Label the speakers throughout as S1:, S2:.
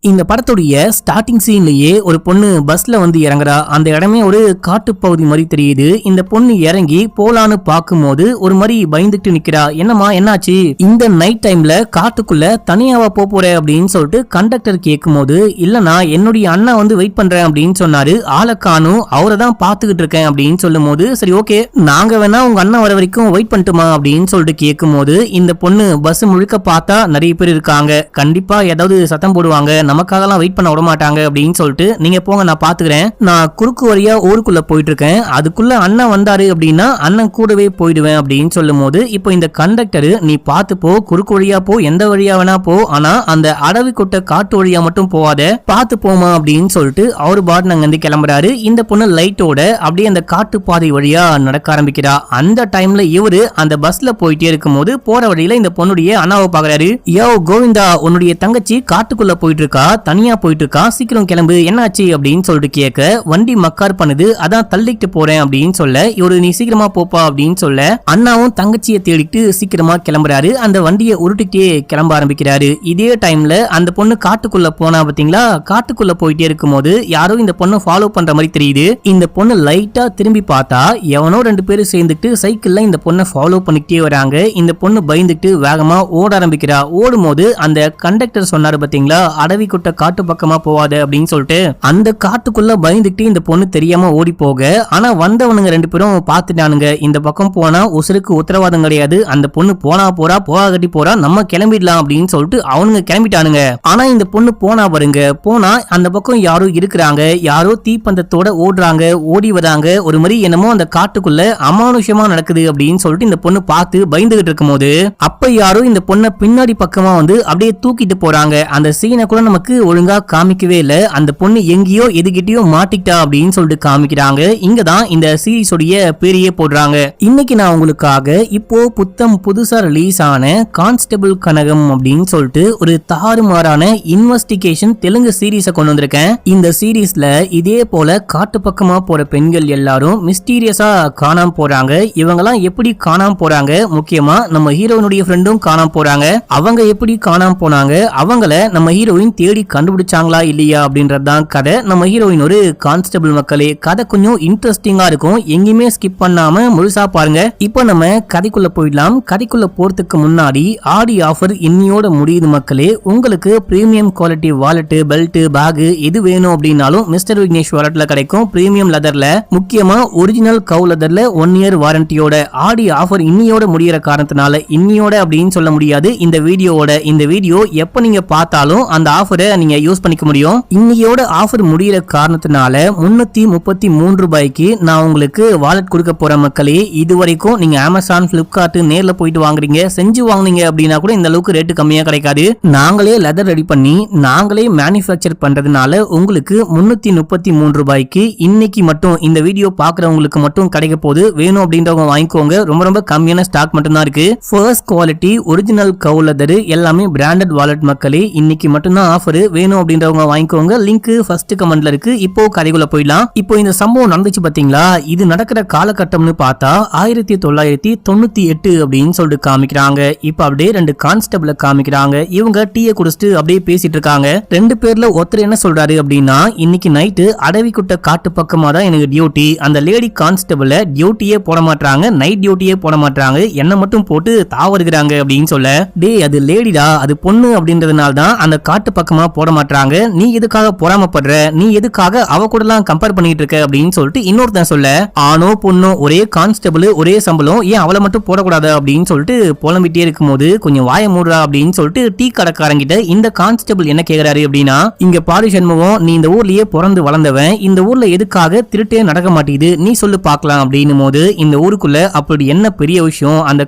S1: இந்த படத்துடைய ஸ்டார்டிங் சீன்லயே ஒரு பொண்ணு பஸ்ல வந்து இறங்குறா. அந்த இடமே ஒரு காட்டுப்பகுதி மாதிரி தெரியுது. இந்த பொண்ணு இறங்கி போலான்னு பாக்கும்போது ஒரு மாதிரி பயந்துட்டு நிக்கிறா. என்னமா என்னாச்சு? இந்த நைட் டைம்ல காட்டுக்குள்ள தனியாவா போற அப்படின்னு சொல்லிட்டு கண்டக்டர் கேட்கும் போது, இல்லனா என்னுடைய அண்ணா வந்து வெயிட் பண்றேன் அப்படின்னு சொன்னாரு. ஆளக்கானும் அவரை தான் பாத்துக்கிட்டு இருக்கேன் அப்படின்னு சொல்லும் போது, சரி ஓகே நாங்க வேணா உங்க அண்ணா வர வரைக்கும் வெயிட் பண்ணிட்டுமா அப்படின்னு சொல்லிட்டு கேட்கும் போது, இந்த பொண்ணு பஸ் முழுக்க பார்த்தா நிறைய பேர் இருக்காங்க, கண்டிப்பா ஏதாவது சத்தம் போடுவாங்க, நமக்காகலாம் வெயிட் பண்ண விட மாட்டாங்க அப்படின்னு சொல்லிட்டு நீங்க போங்க நான் பாத்துக்கிறேன், நான் குறுக்கு வழியா ஊருக்குள்ள போயிட்டு இருக்கேன், அதுக்குள்ள அண்ணன் வந்தாரு அப்படின்னா அண்ணன் கூடவே போயிடுவேன் அப்படின்னு சொல்லும் போது, இப்போ இந்த கண்டக்டர் நீ பாத்து போ, குறுக்கு வழியா போ, எந்த வழியா வேணா போ, ஆனா அந்த அடவி கொட்ட காட்டு வழியா மட்டும் போவாத, பாத்து போமா அப்படின்னு சொல்லிட்டு அவரு பாட்டு நாங்க வந்து கிளம்புறாரு. இந்த பொண்ணு லைட்டோட அப்படியே அந்த காட்டு பாதை வழியா நடக்க ஆரம்பிக்கிறா. அந்த டைம்ல இவரு அந்த பஸ்ல போயிட்டே இருக்கும் போது போற வழியில இந்த பொண்ணுடைய அண்ணாவை பாக்குறாரு. யோ கோவிந்தா, உன்னுடைய தங்கச்சி காட்டுக்குள்ள போயிட்டு இருக்கா, தனியா போயிட்டு இருக்கா, சீக்கிரம் கிளம்பு, என்னாச்சு அப்படின்னு சொல்லிட்டு கேட்க, வண்டி மக்கார் பண்ணுது, அதான் தள்ளிட்டு போறேன் அப்படின்னு சொல்ல, இவரு நீ சீக்கிரமா போப்பா அப்படின்னு சொல்ல, அண்ணாவும் தங்கச்சியை தேடிட்டு சீக்கிரமா கிளம்புறாரு. அந்த வண்டியை உருட்டிட்டே கிளம்ப ஆரம்பிக்கிறாரு. இதே டைம்ல அந்த பொண்ணு காட்டுக்குள்ள போனா பாத்தீங்களா, காட்டுக்குள்ள போயிட்டே இருக்கும் போது யாரோ இந்த பொண்ணு ஃபாலோ பண்ற மாதிரி தெரியுது. இந்த பொண்ணு லைட்டா திரும்பி பார்த்தா எவனோ 2 பேரும் சேர்ந்துட்டு சைக்கிள்ல இந்த பொண்ணை ஃபாலோ பண்ணிக்கிட்டே வராங்க. இந்த பொண்ணு பயந்துட்டு வேகமா ஓட ஆரம்பிக்கிறா. ஓடும் போது அந்த கண்டக்டர் சொன்னாரு பாத்தீங்களா, அடவி கொட்ட காட்டு பக்கமா போவாத அப்படின்னு சொல்லிட்டு, அந்த காட்டுக்குள்ள பயந்துட்டு இந்த பொண்ணு தெரியாம ஓடி போக, ஆனா வந்தவனுங்க 2 பேரும் பாத்துட்டானுங்க, இந்த பக்கம் போனா உசுருக்கு உத்தரவாதம் கிடையாது, அந்த பொண்ணு போனா போறா, போகா கட்டி போறா, நம்ம கிளம்பிடலாம் அப்படின்னு சொல்லிட்டு அவனுங்க கிளம்பிட்டானுங்க. ஆனா இந்த பொண்ணு போனா பாருங்க, போனா அந்த பக்கம் யாரோ இருக்கிறாங்க, யாரோ தீப்பந்தத்தோட ஓடுறாங்க, ஓடி வராங்க, ஒரு மாதிரி என்னமோ அந்த காட்டுக்குள்ள அமானுஷமா நடக்குது அப்படின்னு சொல்லிட்டு இந்த பொண்ணு பார்த்து பயந்துகிட்டு இருக்கும் போது, அப்ப யாரோ இந்த பொண்ணை பின்னாடி பக்கமா வந்து அப்படியே தூக்கிட்டு போறாங்க. அந்த சீனை கூட நமக்கு ஒழுங்கா காமிக்கவே இல்ல, அந்த பொண்ணு எங்கேயோ எதுகிட்டயோ மாட்டிக்கிட்டா அப்படின்னு சொல்லிட்டு காமிக்கிறாங்க. இங்கதான் இந்த சீரிஸோடைய பேரையே போடுறாங்க. இன்னைக்கு நான் உங்களுக்காக இப்போ புத்தம் புதுசா ரிலீஸ் ஆன கான்ஸ்டபிள் கனகம் அப்படின்னு சொல்லிட்டு ஒரு தாறுமாறான இன்வெஸ்டிகேஷன் தெலுங்கு சீரீஸை கொண்டு வந்திருக்கேன். இந்த சீரீஸ்ல இதே போல காட்டு பக்கமா போற பெண்கள் எல்லாரும் மிஸ்டீரியஸா காணாம போறாங்க. இவங்கெல்லாம் எப்படி காணாம போறாங்க, முக்கியமா நம்ம ஹீரோயினுடைய ஃப்ரெண்டும் காணாம போறாங்க. அவங்க எப்படி காணாம போனாங்க, அவங்கள நம்ம ஹீரோயின் தேடி கண்டுபிடிச்சாங்களா இல்லையா அப்படின்றதுதான் கதை. நம்ம ஹீரோயின் ஒரு கான்ஸ்டபிள் மக்களே. கதை கொஞ்சம் இன்ட்ரெஸ்டிங்கா இருக்கும், எங்கேயுமே ஸ்கிப் பண்ணாம முழுசா பாருங்க. இப்போ நம்ம கதைக்குள்ள போயிடலாம். கதைக்குள்ள போறதுக்கு முன்னாடி ஆடி ஆஃபர் இன்னியோட முடியுது மக்களே. உங்களுக்கு premium quality wallet, belt, bag எது வேணும் அப்படின்னாலும் மிஸ்டர் விக்னேஷ் வாலெட்ல கிடைக்கும். பிரீமியம் லெதர்ல, முக்கியமா ஒரிஜினல் கவு லெதர்ல 1 இயர் வாரண்டியோட. ஆடி ஆஃபர் இன்னியோட முடியற காரணத்தினால, இன்னியோட அப்படின்னு சொல்ல முடியாது, இந்த வீடியோவோட, இந்த வீடியோ எப்ப நீங்க பார்த்தாலும் அந்த ஆஃபரை நீங்க யூஸ் பண்ணிக்க முடியும். இன்னையோட ஆஃபர் முடியற காரணத்தினால 333 ரூபாய்க்கு நான் உங்களுக்கு வாலெட் கொடுக்க போற மக்களே. இதுவரைக்கும் நீங்க அமேசான், பிளிப்கார்ட் நேர்ல போயிட்டு வாங்குறீங்க, செஞ்சு வாங்குனீங்க அப்படின்னா கூட இந்த அளவுக்கு ரேட்டு கம்மியா கிடைக்காது. நாங்களே லெதர் ரெடி பண்ணி நாங்களே மேனுஃபேக்சர் பண்றதுனால உங்களுக்கு 333 ரூபாய்க்கு இன்னைக்கு மட்டும் இந்த வீடியோ பாக்குறவங்களுக்கு மட்டும் கிடைக்க போகுது. வேணும் அப்படின்றவங்க வாங்கிக்கோங்க. ரொம்ப ரொம்ப கம்மியான ஸ்டாக் மட்டும் தான் இருக்கு. ஃபர்ஸ்ட் குவாலிட்டி ஒரிஜினல் கவு லெதர் எல்லாமே பிராண்டட் வாலெட் மக்களே. இன்னைக்கு மட்டும் தான் ஆஃபர். வேணும் அப்படின்றவங்க வாங்கிக்கோங்க. லிங்க் ஃபர்ஸ்ட் கமெண்ட்ல இருக்கு. இப்போ கதைக்குள்ள போயிடலாம். இப்போ இந்த சம்பவம் நடந்துச்சு பாத்தீங்களா, இது நடக்கிற காலகட்டம்னு பார்த்தா 1998 அப்படின்னு சொல்லிட்டு காமிக்கிறாங்க. இப்போ அப்படியே 2 கான்ஸ்டபிள காமிக்கிறாங்க. இவங்க டீயை குடிச்சிட்டு அப்படியே பேசிட்டு இருக்காங்க. 2 பேர்ல ஒருத்தர் என்ன சொல்றாரு அப்படின்னா, இன்னைக்கு நைட்டு அடவிக்குட்ட காட்டு பக்கமா தான் எனக்கு டியூட்டி. அந்த லேடி கான்ஸ்டபிள டியூட்டியே போட மாட்டாங்க, நைட் டியூட்டியே போட மாட்டாங்க, என்ன மட்டும் போட்டு தாவருகிறாங்க அப்படின்னு சொல்ல, டே அது லேடிடா, அது பொண்ணு அப்படின்றதுனால தான் அந்த காட்டு பக்கமா போட மாட்டாங்க, நீ எதுக்காக பொறாமப்படுற, நீ எதுக்காக அவ கூட எல்லாம் கம்பேர் பண்ணிட்டு இருக்க அப்படின்னு சொல்லிட்டு இன்னொருத்தன் சொல்ல, ஆனோ பொண்ணோ ஒரே கான்ஸ்டபிள் ஒரே சம்பளம், ஏன் அவளை மட்டும் போடக்கூடாது அப்படின்னு சொல்லிட்டு புலம்பிட்டே இருக்கும் போது, கொஞ்சம் வாய மூடுறா அப்படின்னு சொல்லிட்டு டீ கடைக்காரங்கிட்ட இந்த கான்ஸ்டபிள் என்ன கேக்குறாரு அப்படின்னா, இங்க பாரு சண்முகம், நீ இந்த ஊர்லயே பிறந்து வளர்ந்தவன், இந்த ஊர்ல எதுக்காக திருட்டே நடக்க மாட்டேங்குது நீ சொல்லு பாக்கலாம் அப்படின்னு போது, இந்த ஊருக்குள்ள அப்படி என்ன பெரிய விஷயம், அந்த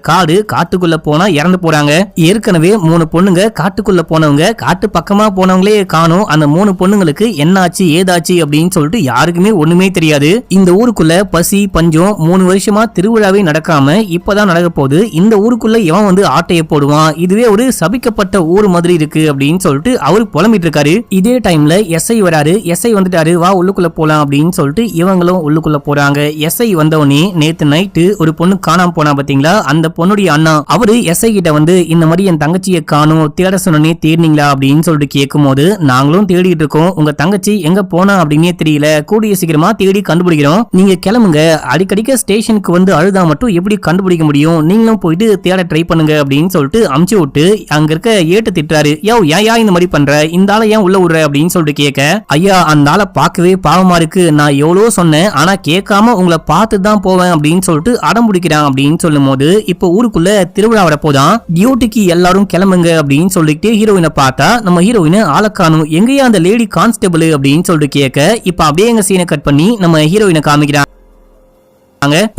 S1: காட்டுக்குள்ள போனா இறந்து போறாங்க. ஏற்கனவே 3 பொண்ணுங்க காட்டுக்குள்ள போனவங்க, காட்டு பக்கமா போனவங்களே காணோம். அந்த 3 பொண்ணுங்களுக்கு என்னாச்சு ஏதாச்சு அப்படின்னு சொல்லிட்டு யாருக்குமே ஒண்ணுமே தெரியாது. இந்த ஊருக்குள்ள பசி பஞ்சம் 3 வருஷமா திருவிழாவே நடக்காம இப்பதான் நடக்க போகுது. இந்த ஊருக்குள்ள எவன் வந்து ஆட்டைய போடுவான், இதுவே ஒரு சபிக்கப்பட்ட ஊர் மாதிரி இருக்கு அப்படின்னு சொல்லிட்டு அவரு புலம்பிட்டு இருக்காரு. இதே டைம்ல எஸ்ஐ வராரு. எஸ்ஐ வந்துட்டாரு, வா உள்ளுக்குள்ள போலாம் அப்படின்னு சொல்லிட்டு இவங்களும் உள்ளுக்குள்ள போறாங்க. எஸ்ஐ வந்தவனே, நேத்து நைட்டு ஒரு பொண்ணு காணாம போனா பாத்தீங்களா, அந்த பொண்ணுடைய அண்ணா அவரு எஸ்ஐ கிட்ட வந்து இந்த மாதிரி என் தங்கச்சியை காணும் தேட சொன்னே தேடினீங்களா அப்படின்னு சொல்லிட்டு கேட்கும்போது, நாங்களும் தேடிட்டு இருக்கோம், உங்க தங்கச்சி எங்க போனா அப்படின்னே தெரியல, கூடிய சீக்கிரமா தேடி கண்டுபிடிக்கிறோம், நீங்க கிளம்புங்க, அடிக்கடிக்க ஸ்டேஷனுக்கு வந்து அழுதா மட்டும் எப்படி கண்டுபிடிக்க முடியும், நீங்களும் போயிட்டு தேட ட்ரை பண்ணுங்க அப்படின்னு சொல்லிட்டு அமுச்சு விட்டு அங்க இருக்க ஏட்டு திட்டுறாரு. யோ ஏன் இந்த மாதிரி பண்ற, இந்த ஆளை ஏன் உள்ள விடுற அப்படின்னு சொல்லிட்டு கேட்க, ஐயா அந்த ஆளை பார்க்கவே பாவமா இருக்கு, நான் எவ்வளவு சொன்னேன் ஆனா கேட்காம உங்களை பார்த்து தான் போவேன் அப்படின்னு சொல்லிட்டு அடம் பிடிக்கிறான் அப்படின்னு சொல்லும் போது, இப்போ ஊருக்குள்ள திருவிழா வரப்போதான், டியூட்டிக்கு எல்லாரும் கிளம்புங்க அப்படின்னு சொல்லிட்டு ஹீரோயினை பார்த்தா நம்ம ஹீரோயின் ஆளக்கானும், எங்கேயா அந்த லேடி கான்ஸ்டபிள் அப்படின்னு சொல்லிட்டு கேட்க, இப்ப அப்படியே எங்க சீனை கட் பண்ணி நம்ம ஹீரோயினை காமிக்கிறான்.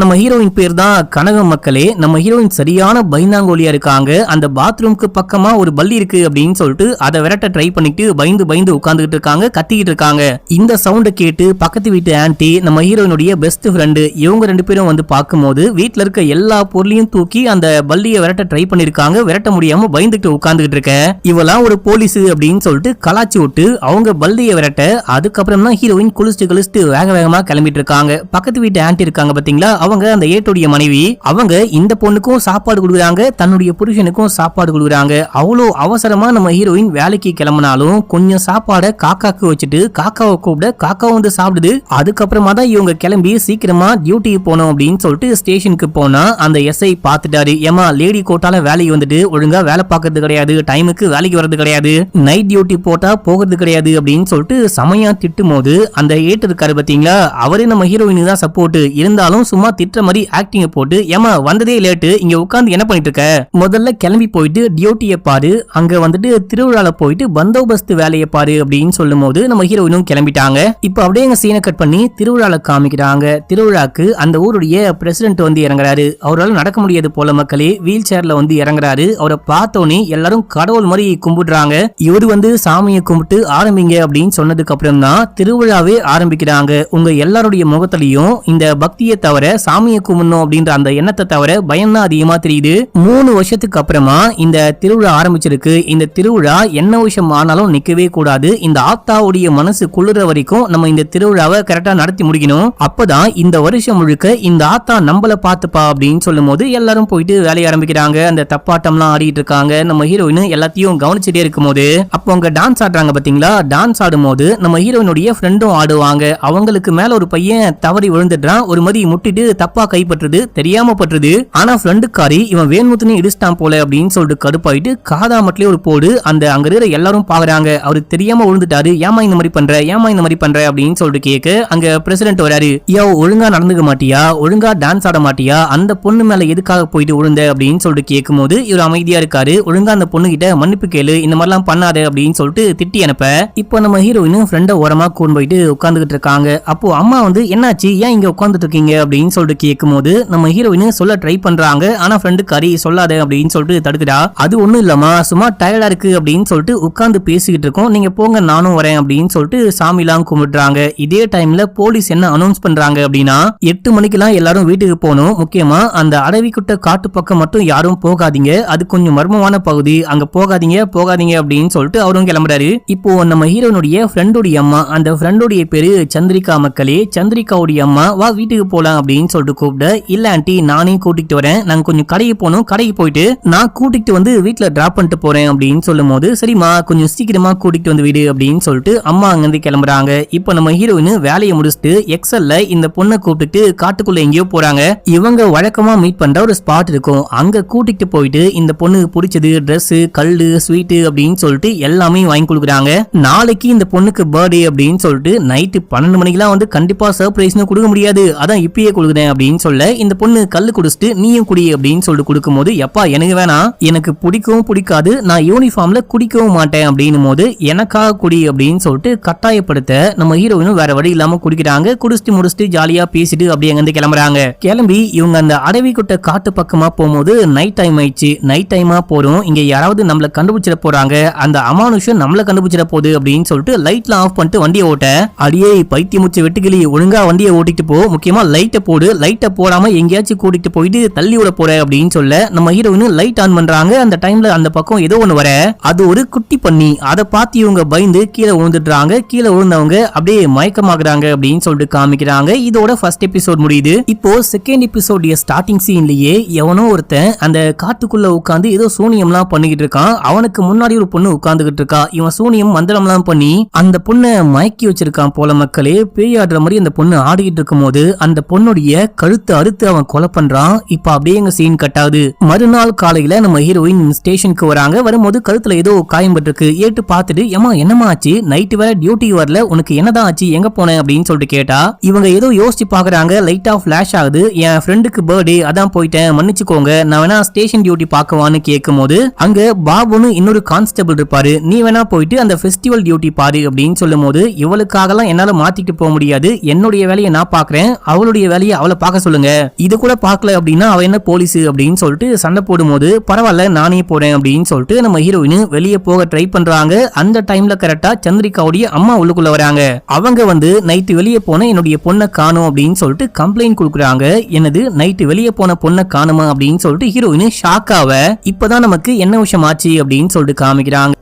S1: நம்ம ஹீரோயின் பேர் தான் கனகம் மக்களே. நம்ம ஹீரோயின் சரியான பயந்தாங்கோலியா இருக்காங்க. அந்த பாத்ரூம்க்கு பக்கமா ஒரு பல்லி இருக்கு அப்படின்னு சொல்லிட்டு அதை விரட்ட ட்ரை பண்ணிட்டு பயந்து பயந்து உட்கார்ந்துட்டு இருக்காங்க, கத்திக்கிட்டு இருக்காங்க. இந்த சவுண்ட கேட்டு பக்கத்து வீட்டு ஆன்ட்டி நம்ம ஹீரோயினுடைய பெஸ்ட் ஃப்ரெண்டு இவங்க ரெண்டு பேரும் வந்து பார்க்கும்போது வீட்டுல இருக்க எல்லா பொருளையும் தூக்கி அந்த பல்லியை விரட்ட ட்ரை பண்ணிருக்காங்க. விரட்ட முடியாம பயந்துட்டு உட்கார்ந்துட்டு இருக்க இவெல்லாம் ஒரு போலீஸ் அப்படின்னு சொல்லிட்டு கலாச்சி விட்டு அவங்க பல்லியை விரட்ட, அதுக்கப்புறம் தான் ஹீரோயின் குளிச்சுட்டு வேக வேகமா கிளம்பிட்டு இருக்காங்க. பக்கத்து வீட்டு ஆன்ட்டி இருக்காங்க பாத்தீங்களா, அவங்க அந்த ஏட்டுடைய மனைவி, அவங்க இந்த பொண்ணுக்கும் சாப்பாடு கொடுக்குறாங்க, தன்னுடைய புருஷனுக்கும் சாப்பாடு கொடுக்குறாங்க. அவ்வளோ அவசரமா நம்ம ஹீரோயின் வேலைக்கு கிளம்பினாலும் கொஞ்சம் சாப்பாடை காக்காக்கு வச்சுட்டு காக்காவை கூப்பிட காக்கா வந்து சாப்பிடுது. அதுக்கப்புறமா தான் இவங்க கிளம்பி சீக்கிரமா டியூட்டிக்கு போனோம் அப்படின்னு சொல்லிட்டு ஸ்டேஷனுக்கு போனா அந்த எஸ்ஐ பார்த்துட்டாரு. ஏமா லேடி கோட்டால வேலைக்கு வந்துட்டு ஒழுங்கா வேலை பார்க்கறது கிடையாது, டைமுக்கு வேலைக்கு வர்றது கிடையாது, நைட் டியூட்டி போட்டா போகிறது கிடையாது அப்படின்னு சொல்லிட்டு சமயா திட்டும் போது அந்த ஏட்டு இருக்காரு பாத்தீங்களா, அவரே நம்ம ஹீரோயினுக்கு தான் சப்போர்ட் இருந்தாலும் சும்மா திட்டுற மாதிரி ஆக்டிங் போட்டு, ஏமா வந்ததே லேட்டு, இங்க உட்கார்ந்து என்ன பண்ணிட்டு இருக்க, முதல்ல கிளம்பி போயிட்டு டியூட்டியை பாரு, அங்க வந்துட்டு திருவிழால போயிட்டு பந்தோபஸ்து வேலையை பாரு அப்படின்னு சொல்லும் போது நம்ம ஹீரோயினும் கிளம்பிட்டாங்க. இப்ப அப்படியே எங்க சீனை கட் பண்ணி திருவிழால காமிக்கிறாங்க. திருவிழாக்கு அந்த ஊருடைய பிரசிடென்ட் வந்து இறங்குறாரு. அவரால் நடக்க முடியாது போல மக்களே, வீல் சேர்ல வந்து இறங்குறாரு. அவரை பார்த்தோன்னே எல்லாரும் கடவுள் மாதிரி கும்பிடுறாங்க. இவரு வந்து சாமியை கும்பிட்டு ஆரம்பிங்க அப்படின்னு சொன்னதுக்கு அப்புறம் தான் திருவிழாவே ஆரம்பிக்கிறாங்க. உங்க எல்லாருடைய முகத்திலையும் இந்த பக்தியை தவிர சாமியை கும்பிடணும் அப்படின்ற அந்த எண்ணத்தை தவிர பயம் தான் அதிகமா தெரியுது. 3 வருஷத்துக்கு அப்புறமா இந்த திருவிழா ஆரம்பிச்சிருக்கு. இந்த திருவிழா என்ன விஷயம் ஆனாலும் நிக்கவே கூடாது. இந்த ஆத்தாவுடைய மனசு குளிர வரைக்கும் நம்ம இந்த திருவிழாவை கரெக்டா நடத்தி முடிக்கணும். அப்பதான் இந்த வருஷம் முழுக்க இந்த ஆத்தா நம்மள பாத்துப்பா அப்படின்னு சொல்லும் போது எல்லாரும் போயிட்டு வேலையை ஆரம்பிக்கிறாங்க. அந்த தப்பாட்டம்லாம் ஆடிட்டு இருக்காங்க. நம்ம ஹீரோயின் எல்லாத்தையும் கவனிச்சுட்டே இருக்கும் போது அப்போ அவங்க டான்ஸ் ஆடுறாங்க பாத்தீங்களா, டான்ஸ் ஆடும் போது நம்ம ஹீரோயினுடைய ஃப்ரெண்டும் ஆடுவாங்க. அவங்களுக்கு மேல ஒரு பையன் தவறி விழுந்துடுறான். ஒரு மாதிரி முட்டிட்டு தப்பா கைப்பற்றுது, தெரியாம பற்றுது. ஆனா ஃப்ரெண்டுக்காரி இவன் வேணுமுத்துனே இடிச்சிட்டான் போல அப்படின்னு சொல்லிட்டு கடுப்பாயிட்டு காதாமட்டிலே ஒரு போடு. அந்த அங்க இருக்கிற எல்லாரும் பாக்குறாங்க, அவருக்கு தெரியாம விழுந்துட்டாரு, ஏமா இந்த மாதிரி பண்ற, ஏமா இந்த மாதிரி பண்ற அப்படின்னு சொல்லிட்டு கேட்க அங்க பிரசிடென்ட் வராரு. யோ ஒழுங்கா நடந்துக்க மாட்டியா, ஒழுங்கா டான்ஸ் ஆட மாட்டியா, அந்த பொண்ணு மேல எதுக்காக போயிட்டு விழுந்த அப்படின்னு சொல்லிட்டு கேட்கும் போது இவர் அமைதியா இருக்காரு. ஒழுங்கா அந்த பொண்ணு கிட்ட மன்னிப்பு கேளு, இந்த மாதிரிலாம் பண்ணாத அப்படின்னு சொல்லிட்டு திட்டி அனுப்ப, இப்போ நம்ம ஹீரோயின் ஃப்ரெண்ட ஓரமா கூண்டு போயிட்டு உட்கார்ந்துகிட்டு இருக்காங்க. அப்போ அம்மா வந்து என்னாச்சு, ஏன் இங்க உட்கார்ந்துட்டு இருக்கீங்க அப்படின்னு சொல்லிட்டு கேட்கும் போது நம்ம ஹீரோயின் சொல்ல ட்ரை பண்றாங்க. ஆனா ஃப்ரெண்டு கறி சொல்லாத அப்படின்னு சொல்லிட்டு தடுக்குறா. அது ஒண்ணும் இல்லமா, சும்மா டயர்டா இருக்கு அப்படின்னு சொல்லிட்டு உட்கார்ந்து பேசிக்கிட்டு இருக்கோம், நீங்க போங்க நானும் வரேன் அப்படின்னு சொல்லிட்டு சாமிலாம் கும்பிடுறாங்க. இதே டைம்ல போலீஸ் என்ன அனௌன்ஸ் பண்றாங்க அப்படின்னா 8 மணிக்கெல்லாம் எல்லாரும் வீட்டுக்கு போகணும், முக்கியமா அந்த அடவிக்குட்ட காட்டு பக்கம் மட்டும் யாரும் போகாதீங்க, அது கொஞ்சம் மர்மமான பகுதி, அங்க போகாதீங்க போகாதீங்க அப்படின்னு சொல்லிட்டு அவரும் கிளம்புறாரு. இப்போ நம்ம ஹீரோனுடைய ஃப்ரெண்டோடைய அம்மா, அந்த ஃப்ரெண்டோடைய பேரு சந்திரிகா மக்களே, சந்திரிகாவுடைய அம்மா வா வீட்டுக்கு போலாம் அப்படின்னு சொல்லிட்டு கூப்பிட, இல்ல ஆண்டி நானே கூட்டிட்டு வரேன், நாங்க கொஞ்சம் கடைக்கு போகணும், கடைக்கு போயிட்டு நான் கூட்டிட்டு வந்து வீட்டுல டிராப் பண்ணிட்டு போறேன் அப்படின்னு சொல்லும் போது, சரிமா கொஞ்சம் சீக்கிரமா கூட்டிட்டு வந்து விடு அப்படின்னு சொல்லிட்டு அம்மா அங்கிருந்து கிளம்புறாங்க. இப்ப நம்ம ஹீரோயின் வேலையை முடிச்சுட்டு எக்ஸல்ல இந்த பொண்ணை கூப்பிட்டு காட்டுக்குள்ள எங்கேயோ போறாங்க. இவங்க வழக்கமா மீட் பண்ற ஒரு ஸ்பாட் இருக்கும், அங்க கூட்டிட்டு போயிட்டு இந்த பொண்ணுக்கு பிடிச்சது ட்ரெஸ், கல்லு, ஸ்வீட் அப்படின்னு சொல்லிட்டு எல்லாமே வாங்கி கொடுக்குறாங்க. நாளைக்கு இந்த பொண்ணுக்கு பர்த்டே அப்படின்னு சொல்லிட்டு நைட்டு 12 மணிக்கெல்லாம் வந்து கண்டிப்பா சர்ப்ரைஸ்னு கொடுக்க முடியாது, அதான் இப்பயே கொடுக்குறேன் அப்படின்னு சொல்ல இந்த பொண்ணு கல்லு குடிச்சிட்டு நீயும் குடி அப்படின்னு சொல்லிட்டு கொடுக்கும் போது, எப்பா எனக்கு வேணாம், எனக்கு பிடிக்கவும் பிடிக்காது, நான் யூனிஃபார்ம்ல குடிக்கவும் மாட்டேன் அப்படின்னும் போது எனக்காக குடி அப்படின்னு சொல்லிட்டு கட்டாயப்படுத்த நம்ம ஹீரோயினும் வேற வழி இல்லாம குடிக்கிறாங்க. குடிச்சிட்டு முடிச்சுட்டு ஜாலியா பேசிட்டு அப்படியே அங்கிருந்து கிளம்புறாங்க. கிளம்பி இவங்க அந்த அடவி குட்ட காட்டு பக்கமா போகும்போது நைட் டைம் ஆயிடுச்சு. நைட் டைமா போறோம், இங்க யாராவது நம்மள கண்டுபிடிச்சிட போறாங்க, அந்த அமானுஷம் நம்மள கண்டுபிடிச்சிட போகுது அப்படின்னு சொல்லிட்டு லைட்லாம் ஆஃப் பண்ணிட்டு வண்டியை ஓட்ட, அடியே பைத்திய முச்ச வெட்டுக்கிளி ஒழுங்கா வண்டியை ஓட்டிட்டு போ, முக்கியமா லைட் லைட்டை போடு, லைட்டை போடாம எங்கேயாச்சும் கூட்டிட்டு போயிட்டு தள்ளி விட போற அப்படின்னு சொல்ல நம்ம ஹீரோயின் லைட் ஆன் பண்றாங்க. அந்த டைம்ல அந்த பக்கம் ஏதோ ஒண்ணு வர, அது ஒரு குட்டி பண்ணி. அதை பார்த்து இவங்க பயந்து கீழே விழுந்துடுறாங்க. கீழே விழுந்தவங்க அப்படியே மயக்கமாகறாங்க அப்படின்னு சொல்லிட்டு காமிக்கிறாங்க. இதோட ஃபர்ஸ்ட் எபிசோட் முடியுது. இப்போ செகண்ட் எபிசோட் ஸ்டார்டிங் சீன்லயே எவனோ ஒருத்தன் அந்த காட்டுக்குள்ள உட்காந்து ஏதோ சூனியம்லாம் பண்ணிக்கிட்டு இருக்கான். அவனுக்கு முன்னாடி ஒரு பொண்ணு உட்கார்ந்துகிட்டு இருக்கா. இவன் சூனியம் மந்திரம்லாம் பண்ணி அந்த பொண்ணை மயக்கி வச்சிருக்கான் போல. மக்களே, பேயாடுற மாதிரி அந்த பொண்ணு ஆடிக்கிட்டு இருக்கும் போது அந்த பொண்ணுடைய கழுத்தை அறுத்து அவன் கொலை பண்றான். இப்ப அப்படியே எங்க சீன் கட்டாது. மறுநாள் காலையில நம்ம ஹீரோயின் ஸ்டேஷனுக்கு வராங்க. வரும்போது கழுத்துல ஏதோ காயம் பட்டிருக்கு. ஏட்டு பார்த்துட்டு ஏமா என்னமா ஆச்சு, நைட்டு வேற டியூட்டி வரல, உனக்கு என்னதான் ஆச்சு, எங்க போன அப்படின்னு சொல்லிட்டு கேட்டா இவங்க ஏதோ யோசிச்சு பாக்குறாங்க. லைட்டா ஃபிளாஷ் ஆகுது. என் ஃப்ரெண்டுக்கு பர்த்டே, அதான் போயிட்டேன், மன்னிச்சுக்கோங்க, நான் வேணா ஸ்டேஷன் டியூட்டி பாக்கவான்னு கேட்கும் போது அங்க பாபுன்னு இன்னொரு கான்ஸ்டபிள் இருப்பாரு. நீ வேணா போயிட்டு அந்த ஃபெஸ்டிவல் டியூட்டி பாரு அப்படின்னு சொல்லும் போது இவளுக்காகலாம் என்னால மாத்திட்டு போக முடியாது, என்னுடைய வேலையை நான் பாக்குறேன், அவளுடைய வேலையை அவளை பார்க்க சொல்லுங்க, இது கூட பார்க்கல அப்படின்னா அவ என்ன போலீஸ் அப்படின்னு சொல்லிட்டு சண்டை போடும் போது பரவாயில்ல நானே போறேன் அப்படின்னு சொல்லிட்டு நம்ம ஹீரோயின் வெளியே போக ட்ரை பண்றாங்க. அந்த டைம்ல கரெக்டா சந்திரிகாவுடைய அம்மா உள்ளுக்குள்ள வராங்க. அவங்க வந்து நைட்டு வெளியே போன என்னுடைய பொண்ணை காணும் அப்படின்னு சொல்லிட்டு கம்ப்ளைண்ட் கொடுக்குறாங்க. என்னது நைட்டு வெளியே போன பொண்ணை காணுமா அப்படின்னு சொல்லிட்டு ஹீரோயின் ஷாக்காவ இப்பதான் நமக்கு என்ன விஷயம் ஆச்சு அப்படின்னு சொல்லிட்டு காமிக்கிறாங்க.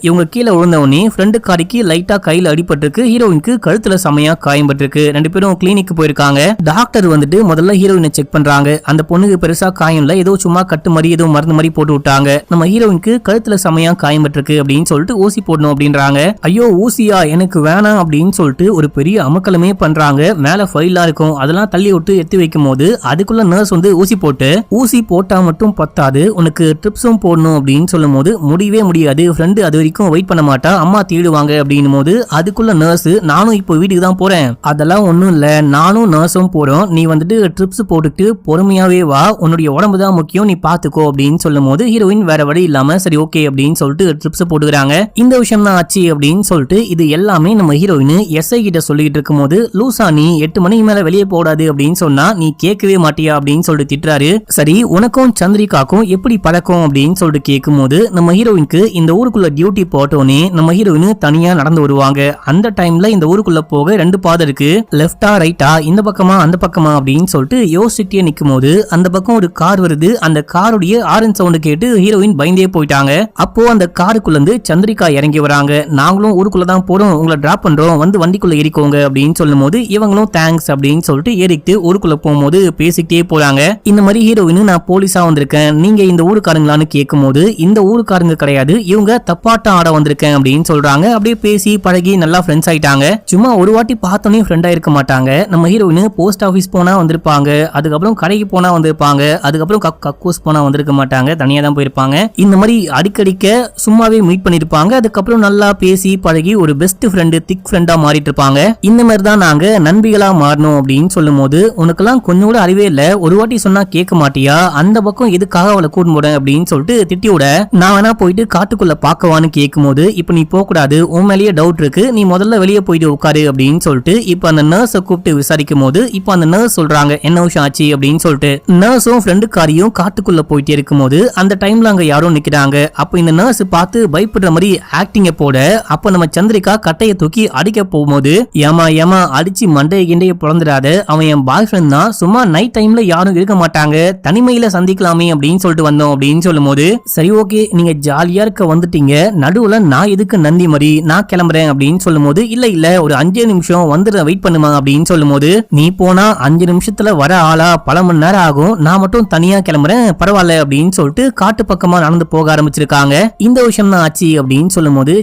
S1: இவங்க கீழே விழுந்தவனே ஃப்ரெண்டு காரிக்கு லைட்டா கையில அடிபட்டிருக்கு. ஹீரோயினுக்கு கழுத்துல செமையா காயம் பட்டிருக்கு. ரெண்டு பேரும் கிளினிக்கு போயிருக்காங்க. டாக்டர் வந்துட்டு முதல்ல ஹீரோயினை செக் பண்றாங்க. அந்த பொண்ணுக்கு பெருசா காயம் இல்ல, ஏதோ சும்மா கட்டு மாதிரி ஏதோ மருந்து மாதிரி போட்டு விட்டாங்க. நம்ம ஹீரோயினுக்கு கழுத்துல செமையா காயம் பட்டிருக்கு அப்படின்னு சொல்லிட்டு ஊசி போடணும் அப்படின்றாங்க. ஐயோ ஊசியா, எனக்கு வேணாம் அப்படின்னு சொல்லிட்டு ஒரு பெரிய அமக்கலமே பண்றாங்க. மேல ஃபைலா இருக்கும், அதெல்லாம் தள்ளி விட்டு எத்தி வைக்கும் போது அதுக்குள்ள நர்ஸ் வந்து ஊசி போட்டா மட்டும் பத்தாது, உனக்கு ட்ரிப்ஸும் போடணும் அப்படின்னு சொல்லும் போது முடியவே முடியாது, ஃப்ரெண்டு அது வரைக்கும் வெயிட் பண்ண மாட்டா, அம்மா தேடுவாங்க அப்படின்னும் போது அதுக்குள்ள நர்ஸ் நானும் இப்போ வீட்டுக்கு தான் போறேன், அதெல்லாம் ஒண்ணும் இல்ல, நானும் நர்ஸும் போறோம், நீ வந்துட்டு ட்ரிப்ஸ் போட்டுட்டு பொறுமையாவே வா, உன்னுடைய உடம்பு தான் முக்கியம், நீ பாத்துக்கோ அப்படின்னு சொல்லும் போது ஹீரோயின் வேற வழி இல்லாம சரி ஓகே அப்படின்னு சொல்லிட்டு ட்ரிப்ஸ் போட்டுக்கிறாங்க. இந்த விஷயம் தான் ஆச்சு அப்படின்னு சொல்லிட்டு இது எல்லாமே நம்ம ஹீரோயின் எஸ்ஐ கிட்ட சொல்லிட்டு இருக்கும் போது லூசா நீ 8 மணிக்கு மேல வெளியே போடாது அப்படின்னு சொன்னா நீ கேட்கவே மாட்டியா அப்படின்னு சொல்லிட்டு திட்டுறாரு. சரி உனக்கும் சந்திரிகாக்கும் எப்படி பழக்கம் அப்படின்னு சொல்லிட்டு கேட்கும் போது நம்ம ஹீரோயினுக்கு இந்த ஊருக்குள்ள டியூட்டி போட்டோனே நம்ம ஹீரோயின் தனியா நடந்து வருவாங்க. அந்த டைம்ல இந்த ஊருக்குள்ள போக 2 பாதை இருக்கு, லெஃப்டா ரைட்டா, இந்த பக்கமா அந்த பக்கமா அப்படின்னு சொல்லிட்டு யோசிச்சுட்டே நிக்கும் போது அந்த பக்கம் ஒரு கார் வருது. அந்த காருடைய ஆரன் சவுண்ட் கேட்டு ஹீரோயின் பயந்தே போயிட்டாங்க. அப்போ அந்த காருக்குள்ள இருந்து சந்திரிகா இறங்கி வராங்க. நாங்களும் ஊருக்குள்ள தான் போறோம், உங்களை டிராப் பண்றோம், வந்து வண்டிக்குள்ள ஏறிக்கோங்க அப்படின்னு சொல்லும் போது இவங்களும் தேங்க்ஸ் அப்படின்னு சொல்லிட்டு ஏறிட்டு ஊருக்குள்ள போகும்போது பேசிக்கிட்டே போறாங்க. இந்த மாதிரி ஹீரோயின் நான் போலீஸா வந்திருக்கேன், நீங்க இந்த ஊருக்காரங்களான்னு கேட்கும் போது இந்த ஊருக்காரங்க கிடையாது, இவங்க தப்பாட்டம் ஆட வந்திருக்கேன் அப்படின்னு சொல்றாங்க. அப்படியே பேசி பழகி நல்லா ஃப்ரெண்ட்ஸ் ஆயிட்டாங்க. சும்மா ஒரு வாட்டி பார்த்தோன்னே ஃப்ரெண்டா இருக்க மாட்டாங்க. நம்ம ஹீரோயின் போஸ்ட் ஆபீஸ் போனா வந்திருப்பாங்க, அதுக்கப்புறம் கடைக்கு போனா வந்திருப்பாங்க, அதுக்கப்புறம் கக்கூஸ் போனா வந்திருக்க மாட்டாங்க, தனியா தான் போயிருப்பாங்க. இந்த மாதிரி அடிக்கடிக்க சும்மாவே மீட் பண்ணிருப்பாங்க. அதுக்கப்புறம் நல்லா பேசி பழகி ஒரு பெஸ்ட் ஃப்ரெண்டு திக் ஃப்ரெண்டா மாறிட்டு இருப்பாங்க. இந்த மாதிரி தான் நாங்க நண்பிகளா மாறணும் அப்படின்னு சொல்லும் போது உனக்கெல்லாம் கொஞ்சம் கூட அறிவே இல்ல, ஒரு வாட்டி சொன்னா கேட்க மாட்டியா, அந்த பக்கம் எதுக்காக அவளை கூட்டு போட அப்படின்னு சொல்லிட்டு திட்டி விட நான் வேணா போயிட்டு காட்டுக்குள்ள பாக்கவான்னு கேட்கும் போது இப்ப நீ போக கூடாது, உன் மேலேயே டவுட் இருக்கு, நீ முதல்ல வெளியே போயிட்டு உட்காரு அப்படின்னு சொல்லிட்டு இப்ப அந்த நர்ஸை கூப்பிட்டு விசாரிக்கும் போது இப்ப அந்த நர்ஸ் சொல்றாங்க என்ன விஷயம் ஆச்சு அப்படின்னு சொல்லிட்டு. நர்ஸும் ஃப்ரெண்டுக்காரியும் காட்டுக்குள்ள போயிட்டே இருக்கும் போது அந்த டைம்ல அங்க யாரும் நிக்கிறாங்க. அப்ப இந்த நர்ஸ் பார்த்து பயப்படுற மாதிரி ஆக்டிங்க போட அப்ப நம்ம சந்திரிகா கட்டையை தூக்கி அடிக்க போகும்போது ஏமா அடிச்சு மண்டைய கிண்டைய பிறந்துடாத, அவன் என் பாய் ஃப்ரெண்ட் தான், சும்மா நைட் டைம்ல யாரும் இருக்க மாட்டாங்க, தனிமையில சந்திக்கலாமே அப்படின்னு சொல்லிட்டு வந்தோம் அப்படின்னு சொல்லும் போது சரி ஓகே நீங்க ஜாலியா இருக்க வந்துட்டீங்க, நடுவுல நான் எதுக்கு நந்தி மாதிரி நான் கிளம்புறேன் அப்படின்னு சொல்லும் போது இல்ல ஒரு 5 நிமிஷம் வந்துடுற வெயிட் பண்ணுமா அப்படின்னு சொல்லும் போது நீ போனா 5 நிமிஷத்துல வர ஆளா, பல மணி நேரம் ஆகும், நான் மட்டும் தனியா கிளம்புறேன் பரவாயில்ல அப்படின்னு சொல்லிட்டு காட்டு பக்கமா நடந்து போக ஆரம்பிச்சிருக்காங்க. இந்த விஷயம் தான் ஆச்சு அப்படின்னு சொல்லும் போது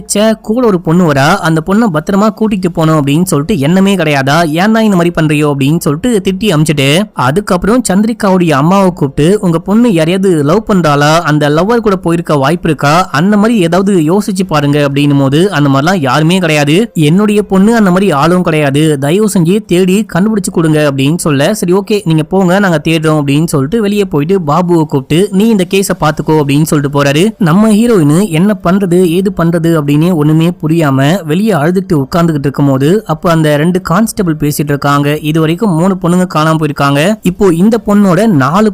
S1: கூட ஒரு பொண்ணு வரா, அந்த பொண்ணை பத்திரமா கூட்டிட்டு போனோம் அப்படின்னு சொல்லிட்டு எண்ணமே கிடையாதா, ஏன் தான் இந்த மாதிரி பண்றியோ அப்படின்னு சொல்லிட்டு திட்டி அமிச்சிட்டு அதுக்கப்புறம் சந்திரிகாவுடைய அம்மாவை கூப்பிட்டு உங்க பொண்ணு யாரையாவது லவ் பண்றாளா, அந்த லவ்வர் கூட போயிருக்க வாய்ப்பு இருக்கா, அந்த மாதிரி ஏதாவது யோசிச்சு பாருங்க அப்படின்னும் போது அந்த மாதிரிலாம் யாருமே கிடையாது, என்னுடைய பொண்ணு அந்த மாதிரி ஆளும் கிடையாது, தயவு செஞ்சு தேடி கண்டுபிடிச்சு கொடுங்க அப்படின்னு சொல்ல சரி ஓகே நீங்க போங்க நாங்க தேடுறோம் அப்படின்னு சொல்லிட்டு வெளியே போயிட்டு பாபுவை கூப்பிட்டு நீ இந்த கேஸை பாத்துக்கோ அப்படின்னு சொல்லிட்டு போறாரு. நம்ம ஹீரோயின் என்ன பண்றது ஏது பண்றது அப்படின்னு ஒண்ணுமே புரியாம வெளியே அழுதுட்டு உட்கார்ந்துகிட்டு இருக்கும் போது அப்ப அந்த 2 கான்ஸ்டபிள் பேசிட்டு இருக்காங்க. இது வரைக்கும் 3 பொண்ணுங்க காணாம போயிருக்காங்க. இப்போ இந்த பொண்ணோட 4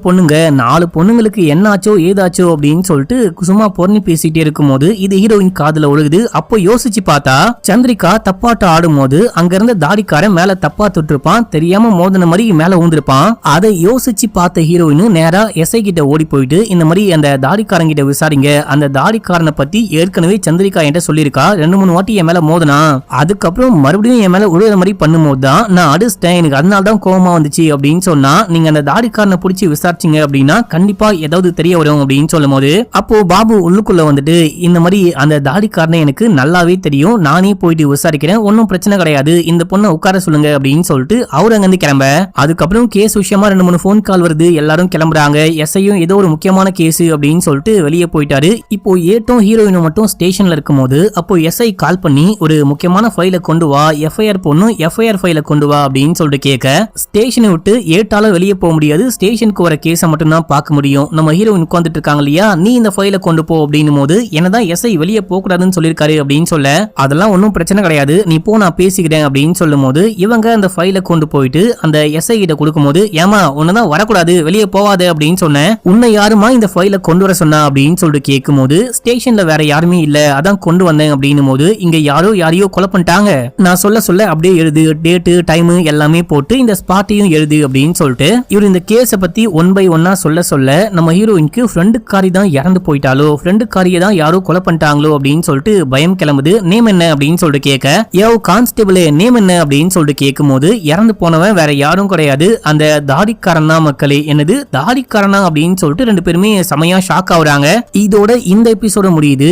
S1: பொண்ணுங்களுக்கு என்ன ஆச்சோ ஏதாச்சோ அப்படின்னு சொல்லிட்டு சும்மா பொண்ணு பேசிட்டே இருக்கும் போது இது ஹீரோயின் காதுல ஒழுகுது. அப்போ யோசிச்சு பார்த்தா சந்திரிகா தப்பாட்டம் ஆடும் போது அங்க இருந்த தாடிக்காரன் மேல தப்பா தொட்டிருப்பான், தெரியாம மோதன மாதிரி மேல ஊந்திருப்பான். அதை யோசிச்சு பார்த்த ஹீரோயின் நேரா எஸ்ஐ கிட்ட ஓடி போயிட்டு இந்த மாதிரி அந்த தாடிக்காரன் கிட்ட விசாரிங்க, அந்த தாடிக்காரனை பத்தி ஏற்கனவே சந்திரிகா என்கிட்ட சொல்லிருக்கா, 2-3 வாட்டி என் மேல மோதனா, அதுக்கப்புறம் மறுபடியும் என் மேல உழுகிற மாதிரி பண்ணும்போது தான் நான் அடிச்சிட்டேன், எனக்கு அதனால தான் கோவமா வந்துச்சு அப்படின்னு சொன்னா, நீங்க அந்த தாடிக்காரனை பிடிச்சி விசாரிச்சீங்க அப்படின்னா கண்டிப்பா ஏதாவது தெரிய வரும் அப்படின்னு சொல்லும் போது அப்போ பாபு உள்ளுக்குள்ள வந்துட்டு இந்த மாதிரி அந்த தாடிக்காரனை எனக்கு நல்லாவே தெரியும், நானே போயிட்டு விசாரிக்கிறேன், ஒன்னும் பிரச்சனை கிடையாது, இந்த பொண்ணை உட்கார சொல்லுங்க அப்படின்னு சொல்லிட்டு அவரு அங்கிருந்து கிளம்ப. அதுக்கப்புறம் கேஸ் விஷயமா 2-3 போன் கால் வருது, எல்லாரும் கிளம்புறாங்க. எஸ்ஐயும் ஏதோ ஒரு முக்கியமான கேஸ் அப்படின்னு சொல்லிட்டு வெளியே போயிட்டாரு. இப்போ ஏட்டும் ஹீரோயினும் மட்டும் ஸ்டேஷன்ல இருக்கும் போது அப்போ எஸ்ஐ கால் பண்ணி ஒரு முக்கியமான ஃபைலை கொண்டு வா, எஃப்ஐஆர் பொண்ணும் எஃப்ஐஆர் ஃபைலை கொண்டு வா அப்படின்னு சொல்லிட்டு கேட்க, ஸ்டேஷனை விட்டு ஏட்டால வெளியே போக முடியாது, ஸ்டேஷனுக்கு வர கேஸை மட்டும் தான் பார்க்க முடியும், நம்ம ஹீரோயின் உட்கார்ந்துட்டு இருக்காங்க இல்லையா, நீ இந்த ஃபைலை கொண்டு போ அப்படின்னும் போது என்னதான் எஸ்ஐ வெளியே போக கூடாதுன்னு சொல்லிருக்காரு அப்படின்னு சொல்ல, அதெல்லாம் ஒன்னும் பிரச்சனை கிடையாது, நீ போ நான் பேசிக்கிறேன் அப்படின்னு சொல்லும் போது இவங்க அந்த ஃபைலை கொண்டு போயிட்டு அந்த எஸ்ஐ கிட்ட கொடுக்கும் போது, ஏமா உன்னதான் வரக்கூடாது வெளியே போவாது அப்படின்னு சொன்னேன், உன்னை யாருமா இந்த ஃபைலை கொண்டு வர சொன்னா அப்படின்னு சொல்லிட்டு கேட்கும் போது, ஸ்டேஷன்ல வேற யாருமே இல்ல அதான் கொண்டு வந்தேன் அப்படின்னும் போது, இங்க யாரையோ கொலை பண்ணிட்டாங்க, நான் சொல்ல அப்படியே எழுது, டேட்டு டைம் எல்லாமே போட்டு இந்த ஸ்பாட்டையும் எழுது அப்படின்னு சொல்லிட்டு இவர் இந்த கேஸ பத்தி 1 by 1 சொல்ல நம்ம ஹீரோயினுக்கு ஃப்ரெண்டுக்காரி தான் இறந்து போயிட்டாலோ, ஃப்ரெண்டுக்காரியை தான் யாரோ கொலை பண்ணிட்டாங்களோ அப்படின்னு சொல்லிட்டு பயம் கிளம்புது. நேம் என்ன அப்படின்னு சொல்லிட்டு கேட்க, யோ கான்ஸ்டபிள் நேம் என்ன அப்படின்னு சொல்லிட்டு கேட்கும் போது, இறந்து போனவன் வேற யாரும் கிடையாது, அந்த தாடிக்காரன் தான் மக்களே. என்னது தாடிக்காரனா அப்படின்னு சொல்லிட்டு 2 பேருமே செமையா ஷாக் ஆகுறாங்க. இதோட இந்த எபிசோட முடியுது.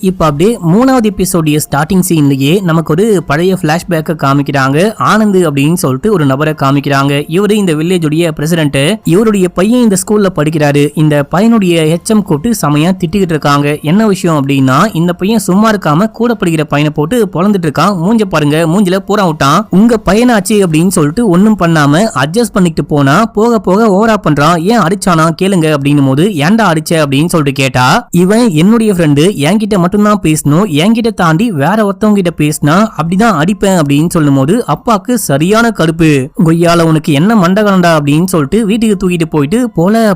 S1: இப்ப அப்படியே 3வது எபிசோடிய ஸ்டார்டிங் சீன்லயே நமக்கு ஒரு பழைய பிளாஷ்பேக்க காமிக்கிறாங்க. ஆனந்த் அப்படின்னு சொல்லிட்டு ஒரு நபரை காமிக்கிறாங்க. இவரு இந்த வில்லேஜுடைய பிரசிடென்ட், இவருடைய பையன் இந்த ஸ்கூல்ல படிக்கிறாரு. இந்த பையனுடைய HM கூட்டு செமையா திட்டிக்கிட்டு இருக்காங்க. என்ன விஷயம் அப்படின்னா, இந்த பையன் சும்மா இருக்காம கூட படிக்கிற பையனை போட்டு பொழந்துட்டு இருக்கான், மூஞ்ச பாருங்க மூஞ்சில பூரா விட்டான், உங்க பையனாச்சு அப்படின்னு சொல்லிட்டு ஒன்னும் பண்ணாம அட்ஜஸ்ட் பண்ணிட்டு போனா போக போக ஓவரா பண்றான், ஏன் அடிச்சானா கேளுங்க அப்படின்னும் போது, ஏன்டா அடிச்ச அப்படின்னு சொல்லிட்டு கேட்டா, இவன் என்னுடைய ஃப்ரெண்டு, என்கிட்ட மட்டும்தான் பேசணும், என்கிட்ட தாண்டி வேற ஒருத்தவங்க கிட்ட பேசினா அப்படிதான் அடிப்பேன் அப்படின்னு சொல்லும் போது அப்பாக்கு சரியான கடுப்பு. கொய்யால உனக்கு என்ன மண்டகண்டா அப்படின்னு சொல்லிட்டு வீட்டுக்கு தூக்கிட்டு போயிட்டு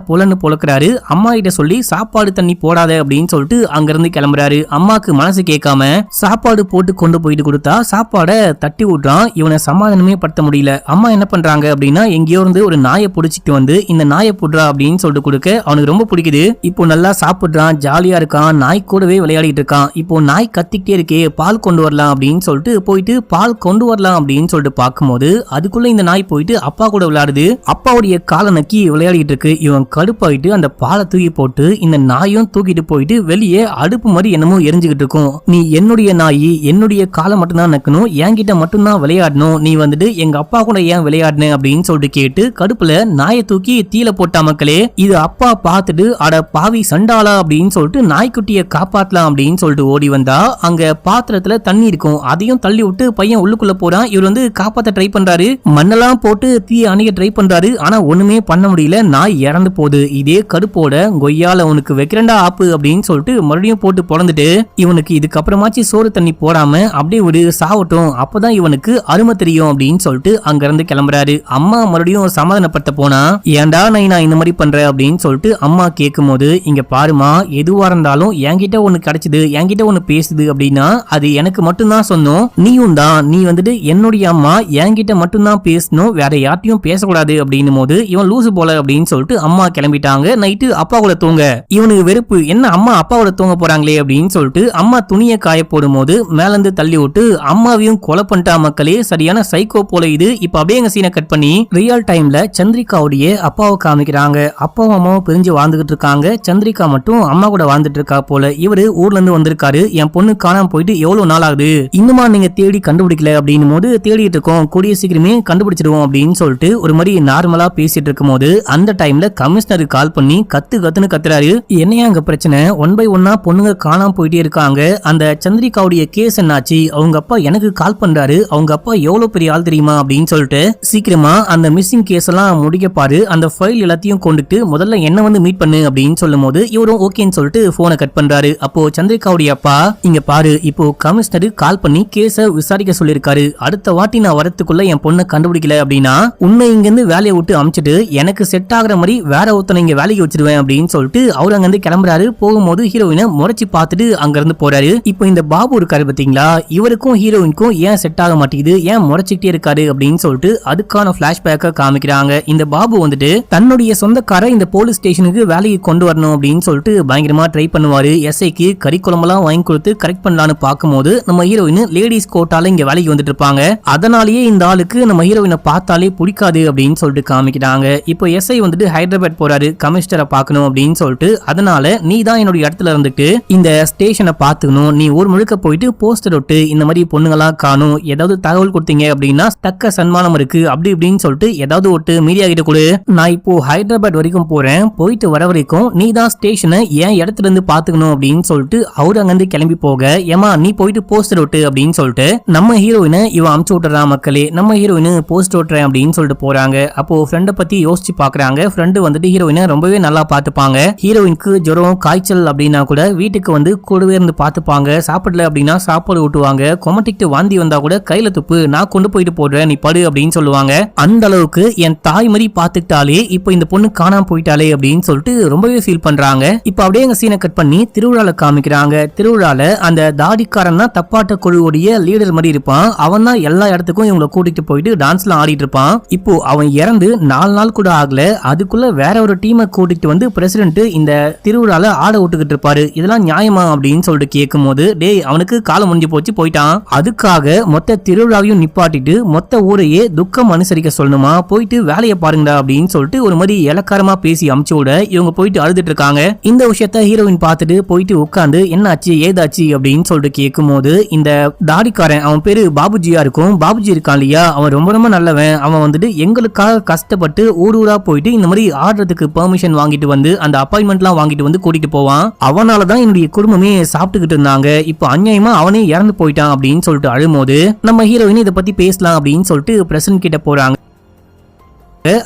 S1: போலன்னு பொழக்கிறாரு. அம்மா கிட்ட சொல்லி சாப்பாடு தண்ணி போடாத அப்படின்னு சொல்லிட்டு அங்கிருந்து கிளம்புறாரு. அம்மாக்கு மனசு கேட்காம சாப்பாடு போட்டு கொண்டு போயிட்டு கொடுத்தா சாப்பாட தட்டி விடுறான். இவனை சமாதானமே படுத்த முடியல. அம்மா என்ன பண்றாங்க அப்படின்னா, எங்கேயோ இருந்து ஒரு நாயை புடிச்சிட்டு வந்து இந்த நாயை புடுறா அப்படின்னு சொல்லிட்டு கொடுக்க அவனுக்கு ரொம்ப பிடிக்குது. இப்போ நல்லா சாப்பிடுறான், ஜாலியா இருக்கான், நாய் கூடவே விளையாடிட்டு இருக்கான். இப்போ நாய் கத்திக்கிட்டே இருக்கே, பால் கொண்டு வரலாம் அப்படின்னு சொல்லிட்டு போயிட்டு பால் கொண்டு வரலாம் அப்படின்னு சொல்லிட்டு பார்க்கும்போது அதுக்குள்ள இந்த நாய் போயிட்டு அப்பா கூட விளையாடுது. அப்பாவுடைய காலை நக்கி விளையாடிட்டு இருக்கு. இவன் கடுப்பாயிட்டு அந்த பாலை தூக்கி போட்டு இந்த நாயும் தூக்கிட்டு போயிட்டு வெளியே அடுப்பு மாதிரி என்னமோ எரிஞ்சுக்கிட்டு இருக்கும். நீ என்னுடைய நாய், என்னுடைய காலை மட்டும்தான் நக்கணும், என்கிட்ட மட்டும்தான் விளையாடணும், நீ வந்துட்டு எங்க அப்பா கூட ஏன் விளையாடுன அப்படின்னு சொல்லிட்டு கேட்டு கடுப்புல நாயை தூக்கி தீல போட்டா மக்களே. இது அப்பா பார்த்துட்டு அட பாவி சண்டாளா அப்படின்னு சொல்லிட்டு நாய்க்குட்டியை காப்பாத்தலாம் அப்படின்னு சொல்லிட்டு ஓடி வந்தா அங்க பாத்திரத்துல தண்ணி இருக்கும். அதையும் தள்ளி விட்டு பையன் உள்ளுக்குள்ள போறான். இவர் வந்து காப்பாத்த ட்ரை பண்றாரு, மண்ணெல்லாம் போட்டு தீ அணைக்க ட்ரை பண்றாரு. ஆனா ஒண்ணுமே பண்ண முடியல, நாய் இறந்து போகுது. இதே கடுப்போட கொய்யால உனக்கு வைக்கிறண்டா ஆப்பு அப்படின்னு சொல்லிட்டு மறுபடியும் போட்டு பொழந்துட்டு, இவனுக்கு இதுக்கப்புறமாச்சு சோறு தண்ணி போடாம அப்படியே ஒரு சாவட்டும், அப்பதான் இவனுக்கு அருமை தெரியும் அப்படின்னு சொல்லிட்டு அங்க இருந்து கிளம்புறாரு. அம்மா மறுபடியும் சமாதானப்படுத்த போனா, ஏன்டா நான் இந்த மாதிரி பண்றேன் அப்படின்னு சொல்லிட்டு அம்மா கேட்கும் போது, இங்க பாருமா எதுவா இருந்தாலும் என்கிட்ட ஒண்ணு கிடைச்சது, என்கிட்ட ஒண்ணு பேசுது அப்படின்னா அது எனக்கு மட்டும்தான் சொன்னோம், நீயும் தான், நீ வந்துட்டு என்னுடைய அம்மா, என்கிட்ட மட்டும்தான் பேசணும், வேற யார்ட்டையும் பேசக்கூடாது அப்படின்னும் போது இவன் லூசு போல அப்படின்னு சொல்லிட்டு அம்மா கிளம்பிட்டாங்க. நைட்டு அப்பா கூட தூங்க இவனுக்கு வெறுப்பு, என்ன அம்மா அப்பா கூட தூங்க போறாங்களே அப்படின்னு சொல்லிட்டு அம்மா துணியை காய போடும் போது மேல இருந்து தள்ளி விட்டு அம்மாவையும் கொலை பண்ணிட்டா மக்களே. சரியான சைக்கோ போல இது. இப்ப அப்படியே எங்க சீனை கட் பண்ணி ரியல் டைம்ல சந்திரிகாவுடைய அப்பாவை காமிக்கிறாங்க. அப்பாவும் அம்மாவும் பிரிஞ்சு வாழ்ந்துகிட்டு இருக்காங்க. சந்திரிகா மட்டும் அம்மா கூட வாழ்ந்துட்டு இருக்கா போல. இவரு ஊர்ல இருந்து வந்திருக்காரு. என் பொண்ணு காணாம போயிட்டு எவ்வளவு நாள் ஆகுது, இன்னுமா நீங்க தேடி கண்டுபிடிக்கல அப்படின்னும் போது, தேடிட்டு இருக்கோம், கூடிய சீக்கிரமே கண்டுபிடிச்சிடுவோம் அப்படின்னு சொல்லிட்டு ஒரு மாதிரி நார்மலா பேசிட்டு இருக்கும் போது அந்த டைம்ல கமிஷனருக்கு கால் பண்ணி கத்துன்னு கத்துறாரு. என்னையா அங்க பிரச்சனை, 1 by 1 பொண்ணுங்க காணாம போயிட்டே இருக்காங்க, அந்த சந்திரிகாவுடைய கேஸ் என்னாச்சு, அவங்க அப்பா எனக்கு கால் பண்றாரு, அவங்க அப்பா எவ்வளவு பெரிய ஆள் தெரியுமா அப்படின்னு சொல்லிட்டு சீக்கிரமா அந்த மிஸ்ஸிங் கேஸ் எல்லாம் முடிக்க பாரு, அந்த ஃபைல் எல்லாத்தையும் கொண்டுட்டு முதல்ல என்ன வந்து மீட் பண்ணு அப்படின்னு சொல்லும் போது இவரும் ஓகேன்னு சொல்லிட்டு போனை கட் பண்றாரு. அப்போ சந்திரிகாவுடைய அப்பா, இங்க பாரு, இப்போ கமிஷனர் கால் பண்ணி கேஸ விசாரிக்க சொல்லிருக்காரு. அடுத்த வாட்டி நான் வரத்துக்குள்ள என் பொண்ணை கண்டுபிடிக்கல அப்படின்னா உன்னை இங்க இருந்து வேலையை விட்டு அமிச்சிட்டு எனக்கு செட் ஆகுற மாதிரி வேற ஒருத்தனை இங்க வேலைக்கு வச்சிருவேன் அப்படின்னு சொல்லிட்டு அவர் அங்க இருந்து கிளம்புறாரு. போகும்போது ஹீரோயினை முறைச்சு பார்த்துட்டு அங்க இருந்து போறாரு. இப்போ இந்த பாபு இருக்காரு பாத்தீங்களா, இவருக்கும் ஹீரோயினுக்கும் ஏன் செட் ஆக மாட்டேங்குது, ஏன் முறைச்சிட்டே இருக்காரு அப்படின்னு சொல்லிட்டு அதுக்கான பிளாஷ்பேக்க காமிக்கிறாங்க. இந்த பாபு வந்துட்டு தன்னுடைய சொந்தக்கார இந்த போலீஸ் ஸ்டேஷனுக்கு வேலைக்கு கொண்டு வரணும் அப்படின்னு சொல்லிட்டு பயங்கரமா ட்ரை பண்ணுவாரு. எஸ்ஐக்கு கறிக்குழம்பெல்லாம் வாங்கி கொடுத்து கரெக்ட் பண்ணலான்னு பார்க்கும்போது நம்ம ஹீரோயின் லேடிஸ் கோட்டால இங்க வேலைக்கு வந்துட்டு இருப்பாங்க. அதனாலேயே இந்த ஆளுக்கு நம்ம ஹீரோயினை பார்த்தாலே பிடிக்காது அப்படின்னு சொல்லிட்டு காமிக்கிறாங்க. இப்போ எஸ்ஐ வந்துட்டு ஹைதராபாத் போறாரு கமிஷனரை பார்க்கணும் அப்படின்னு சொல்லிட்டு, அதனால நீ தான் என்னுடைய இடத்துல இருந்துட்டு இந்த ஸ்டேஷனை பார்த்துக்கணும், நீ ஊர் முழுக்க போயிட்டு போஸ்டர் விட்டு இந்த மாதிரி பொண்ணுங்களா காணும், ஏதாவது தகவல் கொடுத்தீங்க அப்படின்னா தக்க சன்மானம் இருக்கு அப்படி இப்படின்னு சொல்லிட்டு ஏதாவது ஒட்டு மீடியா கிட்ட கொடு. நான் இப்போ ஹைதராபாத் வரைக்கும் போறேன், போயிட்டு வர வரைக்கும் நீ தான் ஸ்டேஷனை என் இடத்துல இருந்து பாத்துக்கணும் அப்படின்னு சொல்லிட்டு அவரு அங்கிருந்து கிளம்பி போக, ஏமா நீ போயிட்டு போஸ்டர் விட்டு அப்படின்னு சொல்லிட்டு நம்ம ஹீரோயினை இவன் அமுச்சு விட்டுறான். மக்களே, நம்ம ஹீரோயின் போஸ்டர் விட்டுறேன் அப்படின்னு சொல்லிட்டு போறாங்க. அப்போ ஃப்ரெண்டை பத்தி யோசிச்சு பாக்குறாங்க. ஃப்ரெண்டு வந்துட்டு ஹீரோயினை ரொம்பவே நல்லா பாத்துப்பாங்க. ஹீரோயினுக்கு ஜுரம் காய்ச்சல் அப்படின்னா கூட வீட்டுக்கு வந்து கூடவே இருந்து பாத்துப்பாங்க. சாப்பிடல அப்படின்னா சாப்பாடு ஊட்டுவாங்க. கொமட்டிட்டு வாந்தி வந்தா கூட கையில துப்பு, நான் கொண்டு போயிட்டு போடுறேன், நீ படு அப்படின்னு சொல்லுவாங்க. அந்த அளவுக்கு என் தாய் மாதிரி பாத்துக்கிட்டாலே இப்போ இந்த பொண்ணு காணாம போயிட்டாலே அப்படின்னு சொல்லிட்டு ரொம்பவே ஃபீல் பண்றாங்க. இப்ப அப்படியே எங்க சீனை கட் பண்ணி திருவிழால காமிக்கிறாங்க. திருவிழால அந்த தாடிக்காரன் தான் தப்பாட்ட குழுவுடைய லீடர் மாதிரி இருப்பான். அவன் தான் எல்லா இடத்துக்கும் இவங்களை கூட்டிட்டு போயிட்டு டான்ஸ்லாம் ஆடிட்டு இருப்பான். இப்போ அவன் இறந்து 4 நாள் கூட ஆகல, அதுக்குள்ள வேற ஒரு டீமை கூட்டிட்டு வந்து பிரசிடென்ட் இந்த திருவிழால ஆட விட்டுக்கிட்டு இருப்பாரு. இதெல்லாம் நியாயமா அப்படின்னு சொல்லிட்டு கேட்கும் போது, டேய் அவனுக்கு காலம் முடிஞ்சு போச்சு போயிட்டான், அதுக்காக மொத்த திருவிழாவையும் நிப்பாட்டிட்டு மொத்த ஊரையே துக்கம் அனுசரிக்க சொல்லணுமா, போயிட்டு வேலையை பாருங்கடா அப்படின்னு சொல்லிட்டு ஒரு மாதிரி இலக்காரமா பேசி அமுச்சு விட இவங்க போயிட்டு அழுதுட்டு இருக்காங்க. இந்த விஷயத்த ஹீரோயின் பார்த்துட்டு போயிட்டு உட்காந்து என்னாச்சு ஏதாச்சு அப்படின்னு சொல்லிட்டு கேட்கும் போது, இந்த தாடிக்காரன் அவன் பேரு பாபுஜியா இருக்கும். பாபுஜி இருக்கான் இல்லையா, அவன் ரொம்ப ரொம்ப நல்லவன். அவன் வந்துட்டு எங்களுக்காக கஷ்டப்பட்டு ஊரூரா போயிட்டு இந்த மாதிரி ஆடுறதுக்கு பெர்மிஷன் வாங்கிட்டு வந்து அந்த அப்பாயின்மெண்ட்லாம் வாங்கிட்டு வந்து கூட்டிட்டு போவான். அவனாலதான் என்னுடைய குடும்பமே சாப்பிட்டுக்கிட்டு இருந்தாங்க. இப்போ அநியாயமா அவனே இறந்து போயிட்டான் அப்படின்னு சொல்லிட்டு அழும்போது நம்ம ஹீரோயின் இதை பத்தி பேசலாம் அப்படின்னு சொல்லிட்டு பிரசன்ட் கிட்ட போறாங்க.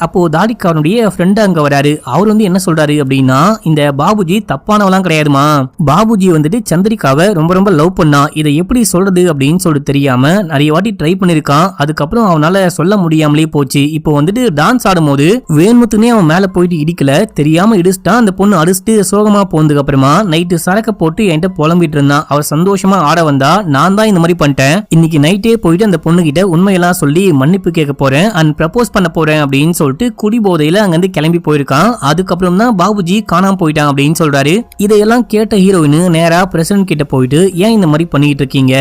S1: அப்போ தாடிக்காரனுடைய ஃப்ரெண்ட் அங்க வராரு. அவர் வந்து என்ன சொல்றாரு அப்படின்னா, இந்த பாபுஜி தப்பானவெல்லாம் கிடையாதுமா, பாபுஜி வந்துட்டு சந்திரிகாவை ரொம்ப ரொம்ப லவ் பண்ணா, இதை எப்படி சொல்றது அப்படின்னு சொல்லிட்டு தெரியாம நிறைய வாட்டி ட்ரை பண்ணிருக்கான். அதுக்கப்புறம் அவனால சொல்ல முடியாமலே போச்சு. இப்போ வந்துட்டு டான்ஸ் ஆடும் போது வேணுமுத்துனே அவன் மேல போயிட்டு இடிக்கல, தெரியாம இடிச்சிட்டான். அந்த பொண்ணு அடிச்சுட்டு சோகமா போனதுக்கு அப்புறமா நைட்டு சரக்க போட்டு என்கிட்ட புலம்பிட்டு இருந்தான். அவர் சந்தோஷமா ஆட வந்தா, நான் தான் இந்த மாதிரி பண்ணிட்டேன், இன்னைக்கு நைட்டே போயிட்டு அந்த பொண்ணு கிட்ட உண்மையெல்லாம் சொல்லி மன்னிப்பு கேட்க போறேன் அண்ட் ப்ரப்போஸ் பண்ண போறேன் அப்படின்னு சொல்லிட்டு குடி போதையில அங்கிருந்து கிளம்பி போயிருக்கான். அதுக்கப்புறம் தான் பாபுஜி காணாம போயிட்டான் அப்படின்னு சொல்றாரு. இதையெல்லாம் கேட்ட ஹீரோயின் நேரா பிரசிடென்ட் கிட்ட போயிட்டு, ஏன் இந்த மாதிரி பண்ணிட்டு இருக்கீங்க,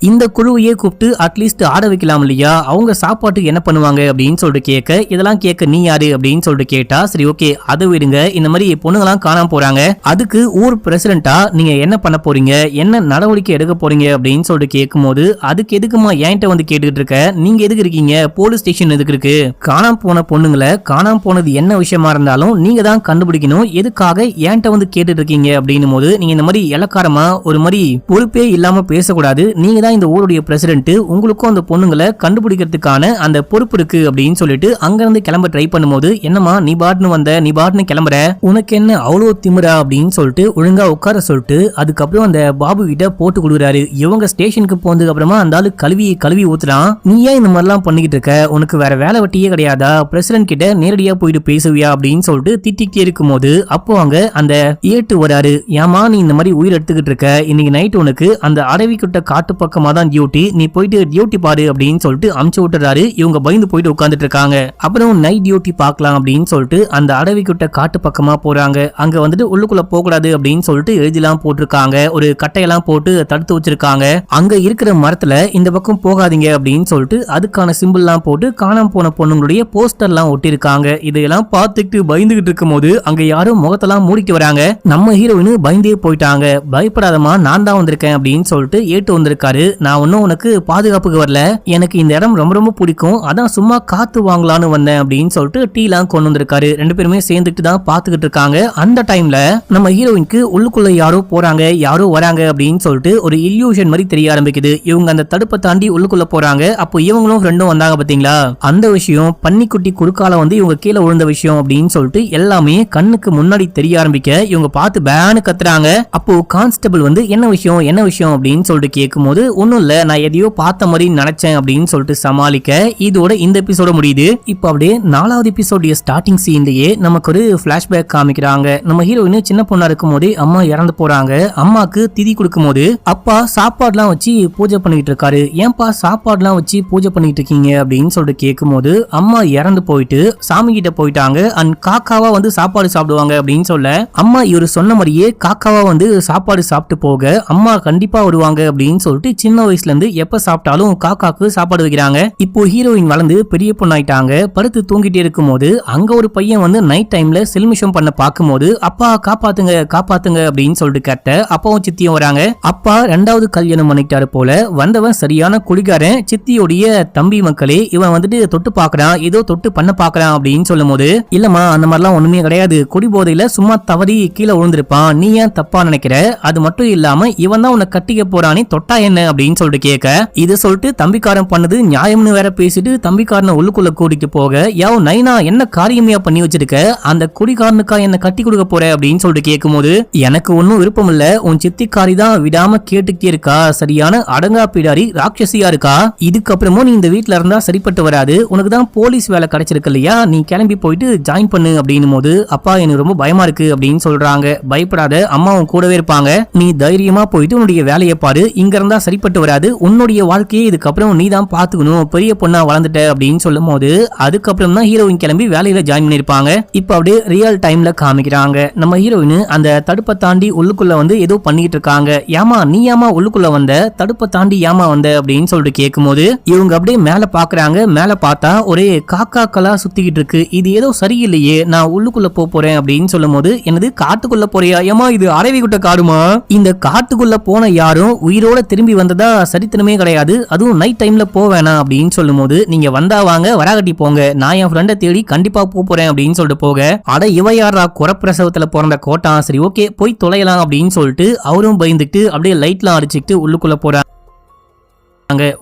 S1: இந்த குழுவையே கூப்பிட்டு அட்லீஸ்ட் ஆட வைக்கலாம் இல்லையா, அவங்க சாப்பாட்டுக்கு என்ன பண்ணுவாங்க அப்படின்னு சொல்லிட்டு கேட்க, இதெல்லாம் கேட்க நீ யாரு அப்படின்னு சொல்லிட்டு கேட்டா, சரி ஓகே அதை விடுங்க, இந்த மாதிரி பொண்ணுங்களாம் காணாம போறாங்க, அதுக்கு ஊர் பிரசிடென்ட்டா நீங்க என்ன பண்ண போறீங்க, என்ன நடவடிக்கை எடுக்க போறீங்க அப்படின்னு சொல்லிட்டு கேட்கும் போது, அதுக்கு எதுக்குமா என்கிட்ட வந்து கேட்டுக்கிட்டு இருக்க, நீங்க எதுக்கு இருக்கீங்க, போலீஸ் ஸ்டேஷன் எதுக்கு இருக்கு, காணாம போன பொண்ணுங்களை காணாம போனது என்ன விஷயமா இருந்தாலும் நீங்க தான் கண்டுபிடிக்கணும், எதுக்காக என்கிட்ட வந்து கேட்டுட்டு இருக்கீங்க அப்படின்னும் போது, நீங்க இந்த மாதிரி இலக்காரமா ஒரு மாதிரி பொறுப்பே இல்லாம பேசக்கூடாது, நீங்க தான் இந்த ஊருடைய பிரசிடென்ட், உங்களுக்கும் அந்த பொண்ணுங்களை கண்டுபிடிக்கிறதுக்கான அந்த பொறுப்பு இருக்கு அப்படின்னு சொல்லிட்டு அங்க இருந்து கிளம்ப ட்ரை பண்ணும்போது, என்னமா நீ பாட்டுன்னு வந்த, நீ பாட்டுன்னு கிளம்புற, உனக்கு என்ன அவ்வளவு திமிரா அப்படின்னு சொல்லிட்டு ஒழுங்கா உட்கார சொல்லிட்டு அதுக்கப்புறம் அந்த பாபு கிட்ட போட்டு கொடுக்குறாரு. இவங்க ஸ்டேஷனுக்கு போனதுக்கு அப்புறமா அந்த ஆளு கழுவி ஊத்துறான். நீ ஏன் இந்த மாதிரிலாம் பண்ணிக்கிட்டு இருக்க, உனக்கு வேற வேலை வெட்டியே கிடையாதா, பிரசிடென்ட் கிட்ட நேரடியா போயிட்டு பேசுவியா அப்படின்னு சொல்லிட்டு திட்டிக்கிட்டே இருக்கும் போது, அப்போ அங்க அந்த ஏட்டு வராரு. ஏமா நீ இந்த மாதிரி உயிர் எடுத்துக்கிட்டு இருக்க, இன்னைக்கு நைட் உனக்கு அந்த அடவிக்கிட்ட காட்டு பக்கமா தான் டியூட்டி, நீ போயிட்டு டியூட்டி பாரு அப்படின்னு சொல்லிட்டு அமுச்சு விட்டுறாரு. இவங்க பயந்து போயிட்டு உட்காந்துட்டு இருக்காங்க. அப்புறம் நைட் டியூட்டி பார்க்கலாம் அப்படின்னு சொல்லிட்டு அந்த அடவிக்கிட்ட காட்டு பக்கமா போறாங்க. அங்க வந்துட்டு உள்ளுக்குள்ள போக கூடாது அப்படின்னு சொல்லிட்டு எழுதிலாம் போட்டிருக்காங்க, ஒரு கட்டையெல்லாம் போட்டு தடுத்து வச்சிருக்காங்க. அங்க இருக்கிற மரத்துல இந்த பக்கம் போகாதீங்க அப்படின்னு சொல்லிட்டு அதுக்கான சிம்பிள்லாம் போட்டு காணாம போன பொண்ணுங்களுடைய போஸ்டர்லாம் ஒட்டிருக்காங்க. இதெல்லாம் பார்த்துட்டு பயந்துகிட்டு இருக்கும் போது அங்க யாரும் முகத்தெல்லாம் மூடிட்டு வராங்க. நம்ம ஹீரோயின் பயந்தே போயிட்டாங்க. பயப்படாதமா, நான் தான் வந்திருக்கேன் அப்படின்னு சொல்லிட்டு ஏட்டு வந்திருக்காரு. நான் ஒன்னும் உனக்கு பாதுகாப்புக்கு வரல, எனக்கு இந்த இடம் ரொம்ப ரொம்ப பிடிக்கும், அதான் சும்மா காத்து வாங்கலான்னு வந்தேன் அப்படின்னு சொல்லிட்டு டீலாம் கொண்டு வந்திருக்காரு. ரெண்டு பேருமே சேர்ந்துட்டு தான் பாத்துக்கிட்டு இருக்காங்க. அந்த டைம்ல நம்ம ஹீரோயினுக்கு உள்ளுக்குள்ள யாரோ போறாங்க யாரோ வராங்க அப்படின்னு சொல்லிட்டு ஒரு இல்யூஷன் மாதிரி தெரிய ஆரம்பிக்குது. இவங்க அந்த தடுப்பை தாண்டி உள்ளுக்குள்ள போறாங்க. அப்போ இவங்களும் ஃப்ரெண்டும் வந்தாங்க பாத்தீங்களா, அந்த விஷயம் பன்னிக்குட்டி குறுக்கால வந்து இவங்க கீழே விழுந்த விஷயம் அப்படின்னு சொல்லிட்டு எல்லாமே கண்ணுக்கு முன்னாடி தெரிய ஆரம்பிக்க இவங்க பார்த்து பேனு கத்துறாங்க. அப்போ கான்ஸ்டபிள் வந்து என்ன விஷயம் அப்படின்னு சொல்லிட்டு கேட்கும்போது ஒன்னும் இல்ல, நான் எதையோ பார்த்த மாதிரி நினைச்சேன் அப்படின்னு சொல்லிட்டு சமாளிக்க இதோட இந்த எபிசோட முடியுது. இப்போ அப்படியே 4வது எபிசோடைய ஸ்டார்டிங் சீன்லயே நமக்கு ஒரு பிளாஷ்பேக் காமிக்கிறாங்க. நம்ம ஹீரோயின் சின்ன பொண்ணா இருக்கும் போதே அம்மா இறந்து போறாங்க. அம்மாக்கு திதி கொடுக்கும் போது அப்பா சாப்பாடுலாம் வச்சு பூஜை பண்ணிட்டு இருக்காரு. ஏன்பா சாப்பாடுலாம் வச்சு பூஜை பண்ணிட்டு இருக்கீங்க அப்படின்னு சொல்லிட்டு கேட்கும் போது அம்மா இறந்து போயிட்டு சாமி கிட்ட போயிட்டாங்க, அண்ட் காக்காவா வந்து சாப்பாடு சாப்பிடுவாங்க அப்படின்னு சொல்ல அம்மா இவரு சொன்ன மாதிரியே காக்காவா வந்து சாப்பாடு சாப்பிட்டு போக அம்மா கண்டிப்பா வருவாங்க அப்படின்னு சொல்லிட்டு சின்ன வயசுல இருந்து எப்ப சாப்பிட்டாலும் காக்காக்கு சாப்பாடு வைக்கிறாங்க. இப்போ ஹீரோயின் வளர்ந்து பெரிய பொண்ணாயிட்டாங்க. படுத்து தூங்கிட்டே இருக்கும் போது அங்க ஒரு பையன் வந்து நைட் டைம்ல செல்மிஷம் பண்ண பாக்கும்போது அப்பா காப்பாத்துங்க காப்பாத்துங்க அப்படின்னு சொல்லிட்டு கேட்ட அப்பாவும் சித்தியும் வராங்க. அப்பா 2வது கல்யாணம் பண்ணிட்டாரு போல. வந்தவன் சரியான குடிகாரன். சித்தியோடைய தம்பி மக்களே, இவன் வந்துட்டு தொட்டு பாக்குறான், ஏதோ தொட்டு பண்ண பாக்குறான் அப்படின்னு சொல்லும் போது இல்லம்மா அந்த மாதிரிலாம் ஒண்ணுமே கிடையாது, குடி போதையில சும்மா தவறி கீழே விழுந்திருப்பான், நீ ஏன் தப்பா நினைக்கிற, அது மட்டும் இல்லாம இவன் தான் உன்னை கட்டிக்க போறானே தொட்டா என்ன அப்படின்னு சொல்லிட்டு கேட்க இதை சொல்லிட்டு தம்பிக்காரன் பண்ணது நியாயம்னு வேற பேசிட்டு தம்பிக்காரனை உள்ளுக்குள்ள கூட்டிட்டு போக யாவ் நைனா என்ன காரியமையா பண்ணி வச்சிருக்க, அந்த குடிகாரனுக்கா என்ன கட்டி கொடுக்க போற அப்படின்னு சொல்லிட்டு கேட்கும் போது எனக்கு ஒன்னும் விருப்பம் இல்ல, உன் சித்திக்காரி தான் விடாம கேட்டுக்கிட்டே இருக்கா, சரியான அடங்கா பிடாரி ராட்சசியா இருக்கா, இதுக்கப்புறமும் நீ இந்த வீட்டுல இருந்தா சரிப்பட்டு வராது, உனக்கு தான் போலீஸ் வேலை கிடைச்சிருக்கு இல்லையா, நீ கிளம்பி போயிட்டு ஜாயின் பண்ணு அப்படின்னும் போது அப்பா எனக்கு ரொம்ப பயமா இருக்கு அப்படின்னு சொல்றாங்க. பயப்படாத, அம்மா உன் கூடவே இருப்பாங்க, நீ தைரியமா போயிட்டு உன்னுடைய வேலையை பாரு, இங்க இருந்தா சரிப்பட்டு வராது, உன்னுடைய வாழ்க்கையை இதுக்கப்புறம் நீ தான் பாத்துக்கணும், பெரிய பொண்ணா வளர்ந்துட்ட அப்படின்னு சொல்லும் போது அதுக்கப்புறம் தான் ஹீரோயின் கிளம்பி வேலையில ஜாயின் பண்ணிருப்பாங்க. இப்ப அப்படியே ரியல் டைம்ல காமிக்கிறாங்க. நம்ம ஹீரோயின் அந்த தடுப்பை தாண்டி உள்ளுக்குள்ள வந்து ஏதோ பண்ணிட்டு இருக்காங்க. ஏமா நீ ஏமா உள்ளுக்குள்ள வந்த, தடுப்பை தாண்டி ஏமா வந்த அப்படின்னு சொல்லிட்டு கேட்கும் போது இவங்க அப்படியே மேல பாக்குறாங்க. மேல பார்த்தா ஒரே காக்காக்களா சுத்திக்கிட்டு இருக்கு, இது ஏதோ சரியில்லையே, நான் உள்ளுக்குள்ள போறேன் அப்படின்னு சொல்லும் போது என்னது காட்டுக்குள்ள போறியா, ஏமா இது அரவிக்குட்ட காடுமா, இந்த காட்டுக்குள்ள போன யாரும் உயிரோட திரும்பி வந்ததா சரித்திரமே கிடையாது, அதுவும் நைட் டைம்ல போவேனா அப்படின்னு சொல்லும் போது நீங்க வந்தா வாங்க வராகட்டி போங்க, நான் என் ஃப்ரெண்டை தேடி கண்டிப்பா போறேன் அப்படின்னு சொல்லிட்டு போக அட இவ யாரா குறப்பிரசவத்துல பிறந்த கோட்டா, சரி ஓகே போய் தொலையலாம் அப்படின்னு சொல்லிட்டு அவரும் பயந்துட்டு அப்படியே லைட்லாம் அடிச்சுக்கிட்டு உள்ளுக்குள்ள போறாங்க.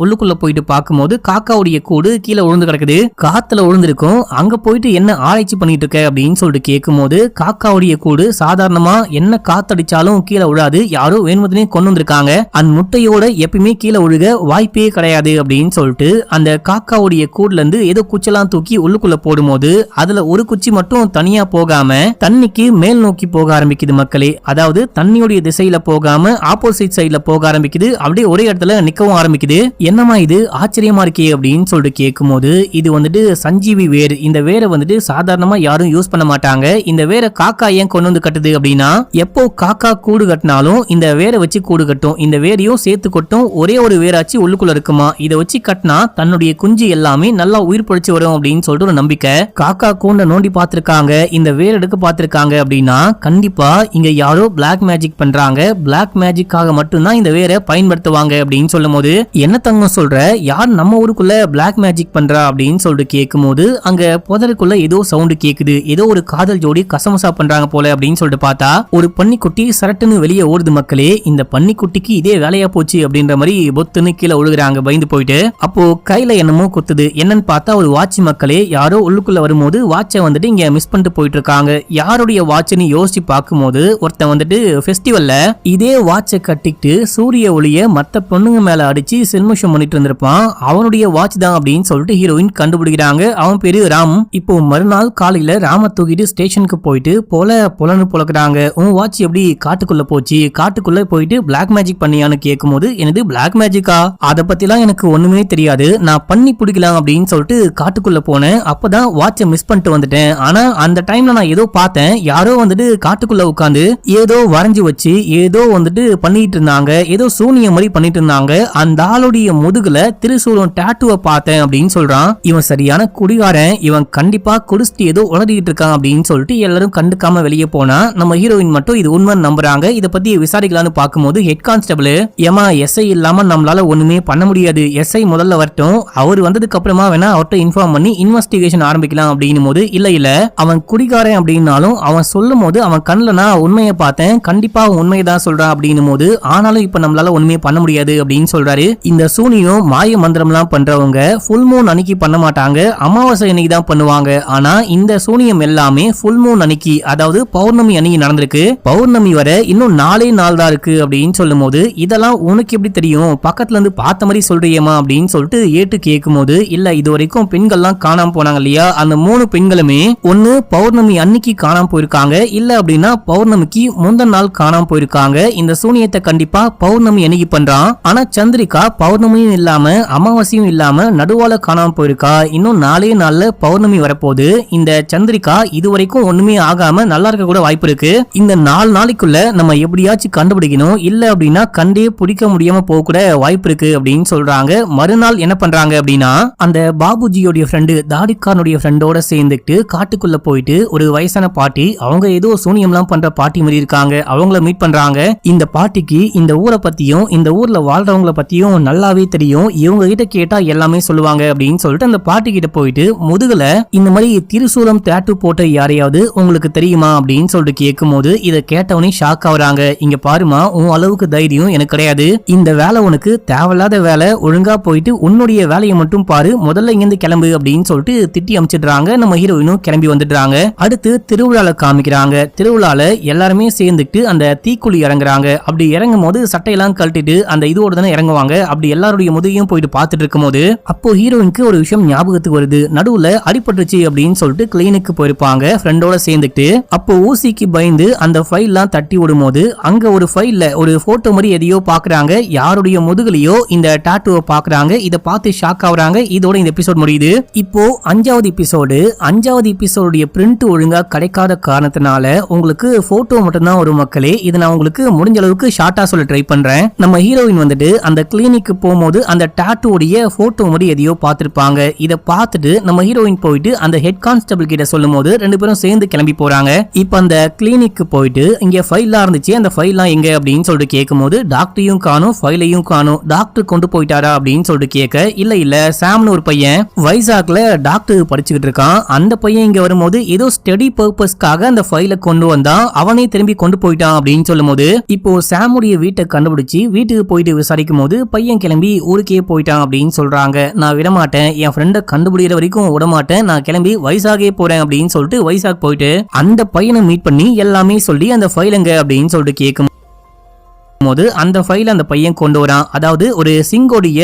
S1: உள்ளுக்குள்ள போயிட்டு பார்க்கும்போது காக்காவுடைய கூடு கீழே விழுந்து கிடக்குது, காத்துல விழுந்திருக்கும். அங்க போயிட்டு என்ன ஆராய்ச்சி பண்ணிட்டு இருக்க அப்படின்னு சொல்லிட்டு கேட்கும்போது காக்காவுடைய கூடு சாதாரணமா என்ன காத்தடிச்சாலும் கீழே விழாது, யாரோ வேணுமதினே கொண்டு வந்திருக்காங்க, அந்த முட்டையோட எப்பயுமே கீழே விழுக வாய்ப்பே கிடையாது அப்படின்னு சொல்லிட்டு அந்த காக்காவுடைய கூடுல இருந்து ஏதோ குச்செல்லாம் தூக்கி உள்ளுக்குள்ள போடும்போது அதுல ஒரு குச்சி மட்டும் தனியா போகாம தண்ணிக்கு மேல் நோக்கி போக ஆரம்பிக்குது மக்களே. அதாவது தண்ணியுடைய திசையில போகாம ஆப்போசிட் சைட்ல போக ஆரம்பிக்குது, அப்படியே ஒரே இடத்துல நிக்கவும் ஆரம்பிக்குது. என்னமா இது ஆச்சரியமா இருக்கே அப்படின்னு சொல்லிட்டு கேட்கும்போது இது வந்துட்டு சஞ்சீவி வேர், இந்த வேரை வந்துட்டு சாதாரணமா யாரும் யூஸ் பண்ண மாட்டாங்க, இந்த வேரை காக்கா ஏன் கொண்டு வந்து கட்டுது அப்படின்னா எப்போ காக்கா கூடு கட்டினாலும் இந்த வேரை வச்சு கூடு கட்டும், இந்த வேரையும் சேர்த்து கொட்டும், ஒரே ஒரு வேராச்சு உள்ளுக்குள்ள இருக்குமா, இதை வச்சு கட்டினா தன்னுடைய குஞ்சு எல்லாமே நல்லா உயிர் பொழிச்சு வரும் அப்படின்னு சொல்லிட்டு ஒரு நம்பிக்கை. காக்கா கூண்ட நோண்டி பார்த்திருக்காங்க, இந்த வேர் எடுக்க பார்த்திருக்காங்க அப்படின்னா கண்டிப்பா இங்க யாரோ பிளாக் மேஜிக் பண்றாங்க, பிளாக் மேஜிக்காக மட்டும்தான் இந்த வேரை பயன்படுத்துவாங்க அப்படின்னு சொல்லும் போது என்ன தங்கம் சொல்ற, யார் நம்ம ஊருக்குள்ள பிளாக் மேஜிக் பண்றா அப்படின்னு சொல்லிட்டு கேட்கும் போது அங்க புதருக்குள்ள ஏதோ சவுண்ட் கேக்குது, ஏதோ ஒரு காதல் ஜோடி கசமசா பண்றாங்க போல அப்படின்னு சொல்லிட்டு பார்த்தா ஒரு பன்னிக்குட்டி சரட்டுன்னு வெளியே ஓடுது மக்களே. இந்த பன்னிக்குட்டிக்கு இதே வேலையா போச்சு அப்படின்ற மாதிரி பொத்துன்னு கீழே விழுகுறாங்க பயந்து போயிட்டு. அப்போ கையில என்னமோ குத்துது, என்னன்னு பார்த்தா ஒரு வாட்ச் மக்களே. யாரோ உள்ளுக்குள்ள வரும்போது வாட்சை வந்துட்டு இங்க மிஸ் பண்ணிட்டு போயிட்டு இருக்காங்க. யாருடைய வாட்ச்னு யோசிச்சு பார்க்கும்போது ஒருத்தன் வந்துட்டு ஃபெஸ்டிவல்ல இதே வாட்சை கட்டிக்கிட்டு சூரிய ஒளிய மத்த பொண்ணுங்க மேல அடிச்சு செல்மிஷம் பண்ணிட்டு இருந்திருப்பான், அவனுடைய வாட்ச் தான் அப்படின்னு சொல்லிட்டு ஹீரோயின் கண்டுபிடிக்கிறாங்க. அவன் பேரு ராம். இப்போ மறுநாள் காலையில ராம தூக்கிட்டு ஸ்டேஷனுக்கு போயிட்டு பொலன்னு புலக்குறாங்க. உன் வாட்ச் எப்படி காட்டுக்குள்ள போச்சு, காட்டுக்குள்ள போயிட்டு பிளாக் மேஜிக் பண்ணியான்னு கேட்கும்போது எனது பிளாக் மேஜிக்கா, அதை பத்திலாம் எனக்கு ஒண்ணுமே தெரியாது, நான் பண்ணி பிடிக்கலாம் அப்படின்னு சொல்லிட்டு காட்டுக்குள்ள போனேன், அப்பதான் வாட்சை மிஸ் பண்ணிட்டு வந்துட்டேன், ஆனா அந்த டைம்ல நான் ஏதோ பார்த்தேன், யாரோ வந்துட்டு காட்டுக்குள்ள உட்காந்து ஏதோ வரைஞ்சு வச்சு ஏதோ வந்துட்டு பண்ணிட்டு இருந்தாங்க, ஏதோ சூனிய மாதிரி பண்ணிட்டு இருந்தாங்க, அந்த ஆளுடைய முதுகுல திருசூலம் டாட்டுவை பார்த்தேன் அப்படின்னு சொல்றான். இவன் சரியான குடிகாரன், இவன் கண்டிப்பா குடிச்சிட்டு ஏதோ உளறிட்டு இருக்கான் அப்படின்னு சொல்லிட்டு எல்லாரும் கண்டுக்காம வெளியே போனா நம்ம ஹீரோயின் மட்டும் இது உண்மை நம்புறாங்க. இத பத்தி விசாரிக்கலாம்னு பார்க்கும்போது ஹெட் கான்ஸ்டபிள் ஏமா எஸ்ஐ இல்லாம நம்மளால ஒண்ணுமே பண்ண முடியாது, எஸ்ஐ முதல்ல வரட்டும், அவர் வந்ததுக்கு அப்புறமா வேணா அவர்கிட்ட இன்ஃபார்ம் பண்ணி இன்வெஸ்டிகேஷன் ஆரம்பிக்கலாம் அப்படின்னு போது இல்ல அவன் குடிகாரன் அப்படின்னாலும் அவன் சொல்லும் போது அவன் கண்ணுல நான் உண்மையை பார்த்தேன், கண்டிப்பா அவன் உண்மையை தான் சொல்றான் அப்படின்னு போது ஆனாலும் இப்ப நம்மளால ஒண்ணுமே பண்ண முடியாது அப்படின்னு சொல்றாரு. இந்த சூனியம் மாய மந்திரம்லாம் பண்றவங்க ஃபுல் மூன் அன்னைக்கு பண்ண மாட்டாங்க, அமாவாசை அன்னைக்கு தான் பண்ணுவாங்க. ஆனா இந்த சூனியம் எல்லாமே ஃபுல் மூன் அன்னைக்கு, அதாவது பௌர்ணமி அன்னைக்கு நடந்திருக்கு. பௌர்ணமி வர இன்னும் 4 நாள் தான் இருக்கு அப்படின்னு சொல்லும் போது, இதெல்லாம் உனக்கு எப்படி தெரியும், பக்கத்துல இருந்து பார்த்த மாதிரி சொல்றியேமா அப்படின்னு சொல்லிட்டு ஏட்டு கேட்கும் போது, இல்ல இது வரைக்கும் பெண்கள்லாம் காணாம போனாங்க இல்லையா, அந்த 3 பெண்களுமே ஒன்னு பௌர்ணமி அன்னைக்கு காணாம போயிருக்காங்க, இல்ல அப்படின்னா பௌர்ணமிக்கு முந்தின நாள் காணாம போயிருக்காங்க. இந்த சூனியத்தை கண்டிப்பா பௌர்ணமி அன்னைக்கு பண்றான். ஆனா சந்திரிகா பௌர்ணமியும் இல்லாம அமாவாசையும் இல்லாம நடுவால காணாம போயிருக்கா. இன்னும் 4 நாள்ல பௌர்ணமி வரப்போது. இந்த சந்திரிகா இதுவரைக்கும் ஒண்ணுமே ஆகாம நல்லா இருக்க கூட வாய்ப்பு இருக்கு. இந்த 4 நாளைக்குள்ள நம்ம எப்படியாச்சும் கண்டுபிடிக்கணும், இல்ல அப்படின்னா கண்டே பிடிக்க முடியாம போக கூட வாய்ப்பு இருக்கு அப்படின்னு சொல்றாங்க. மறுநாள் என்ன பண்றாங்க அப்படின்னா, அந்த பாபுஜியோட ஃப்ரெண்டு தாடிக்காரனுடைய ஃப்ரெண்டோட சேர்ந்துட்டு காட்டுக்குள்ள போயிட்டு ஒரு வயசான பாட்டி, அவங்க ஏதோ சூனியம்லாம் பண்ற பாட்டி மாதிரி இருக்காங்க, அவங்கள மீட் பண்றாங்க. இந்த பாட்டிக்கு இந்த ஊரை பத்தியும் இந்த ஊர்ல வாழ்றவங்கள பத்தியும் நல்லாவே தெரியும், இவங்க கிட்ட கேட்டா எல்லாமே சொல்லுவாங்க அப்படின்னு சொல்லிட்டு அந்த பாட்டி கிட்ட போயிட்டு முதுகுல இந்த மாதிரி திரிசூலம் டேட்டு போட்ட யாரையாவது உங்களுக்கு தெரியுமா அப்படின்னு சொல்லிட்டு கேட்கும் போது, இதை கேட்டவனே ஷாக் ஆகுறாங்க. இங்க பாருமா, உன் அளவுக்கு தைரியம் எனக்கு கிடையாது, இந்த வேலை உனக்கு தேவையில்லாத வேலை, ஒழுங்கா போயிட்டு உன்னுடைய வேலையை மட்டும் பாரு, முதல்ல இங்கிருந்து கிளம்பு அப்படின்னு சொல்லிட்டு திட்டி அமைச்சிடுறாங்க. நம்ம ஹீரோயினும் கிளம்பி வந்துடுறாங்க. அடுத்து திருவிழால காமிக்கிறாங்க. திருவிழால எல்லாருமே சேர்ந்துட்டு அந்த தீக்குழி இறங்குறாங்க. அப்படி இறங்கும் போது சட்டையெல்லாம் கழட்டிட்டு அந்த இதோட தானே இறங்குவாங்க. அப்படி எல்லாருடைய முதுகையும் போயிட்டு பார்த்துட்டு இருக்கும் போது அப்போ ஹீரோயினுக்கு ஒரு விஷயம் ஞாபகத்துக்கு வருது. நடுவுல அடிபட்டுச்சு அப்படின்னு சொல்லிட்டு கிளினிக்கு போயிருப்பாங்க ஃப்ரெண்டோட சேர்ந்துட்டு. அப்போ ஊசிக்கு பயந்து அந்த ஃபைல்லாம் தட்டி விடும் போது அங்க ஒரு ஃபைல்ல ஒரு போட்டோ மாதிரி எதையோ பாக்குறாங்க. யாருடைய முதுகுலையோ இந்த டாட்டூவை பாக்குறாங்க. இதை பார்த்து ஷாக் ஆகுறாங்க. இதோட இந்த எபிசோட் முடியுது. இப்போ 5வது எபிசோடுடைய பிரிண்ட் ஒழுங்கா கிடைக்காத காரணத்தினால உங்களுக்கு போட்டோ மட்டும் தான் ஒரு மக்களே. இதை நான் உங்களுக்கு முடிஞ்ச அளவுக்கு ஷார்ட்டா சொல்ல ட்ரை பண்றேன். நம்ம ஹீரோயின் வந்துட்டு அந்த கிளினிக்கு போகும்போது அந்த டாட்டூடைய போட்டோ மாதிரி எதையோ பார்த்திருப்பாங்க. இதை பார்த்துட்டு நம்ம ஹீரோயின் போயிட்டு அந்த ஹெட் கான்ஸ்டபிள் கிட்ட சொல்லும் போது 2 பேரும் சேர்ந்து கிளம்பி போறாங்க. இப்ப அந்த கிளினிக்கு போயிட்டு இங்க ஃபைல்லாம் இருந்துச்சு, அந்த ஃபைல்லாம் எங்க அப்படின்னு சொல்லிட்டு கேட்கும் போது டாக்டரையும் காணும் ஃபைலையும் காணும், டாக்டர் கொண்டு போயிட்டாரா அப்படின்னு சொல்லிட்டு கேட்க, இல்ல சாம்னு ஒரு பையன் வைசாக்ல டாக்டர் படிச்சுக்கிட்டு இருக்கான், அந்த பையன் இங்க வரும்போது ஏதோ ஸ்டடி பர்பஸ்க்காக அந்த ஃபைலை கொண்டு வந்தான், அவனே திரும்பி கொண்டு போயிட்டான் அப்படின்னு சொல்லும் போது, இப்போ சாமுடைய வீட்டை கண்டுபிடிச்சு வீட்டுக்கு போயிட்டு விசாரிக்கும் போது பையன் கிளம்பி ஊருக்கே போயிட்டான் அப்படின்னு சொல்றாங்க. நான் விடமாட்டேன், என் ஃப்ரெண்டை கண்டுபிடிக்கிற வரைக்கும் விடமாட்டேன், நான் கிளம்பி வைசாகே போறேன் அப்படின்னு சொல்லிட்டு வைசாக் போயிட்டு அந்த பையனை மீட் பண்ணி எல்லாமே சொல்லி அந்த ஃபைலுங்க அப்படின்னு சொல்லிட்டு கேட்கும் போது அந்த ஃபைல் அந்த பையன் கொண்டு வரான். அதாவது ஒரு சிங்கோடைய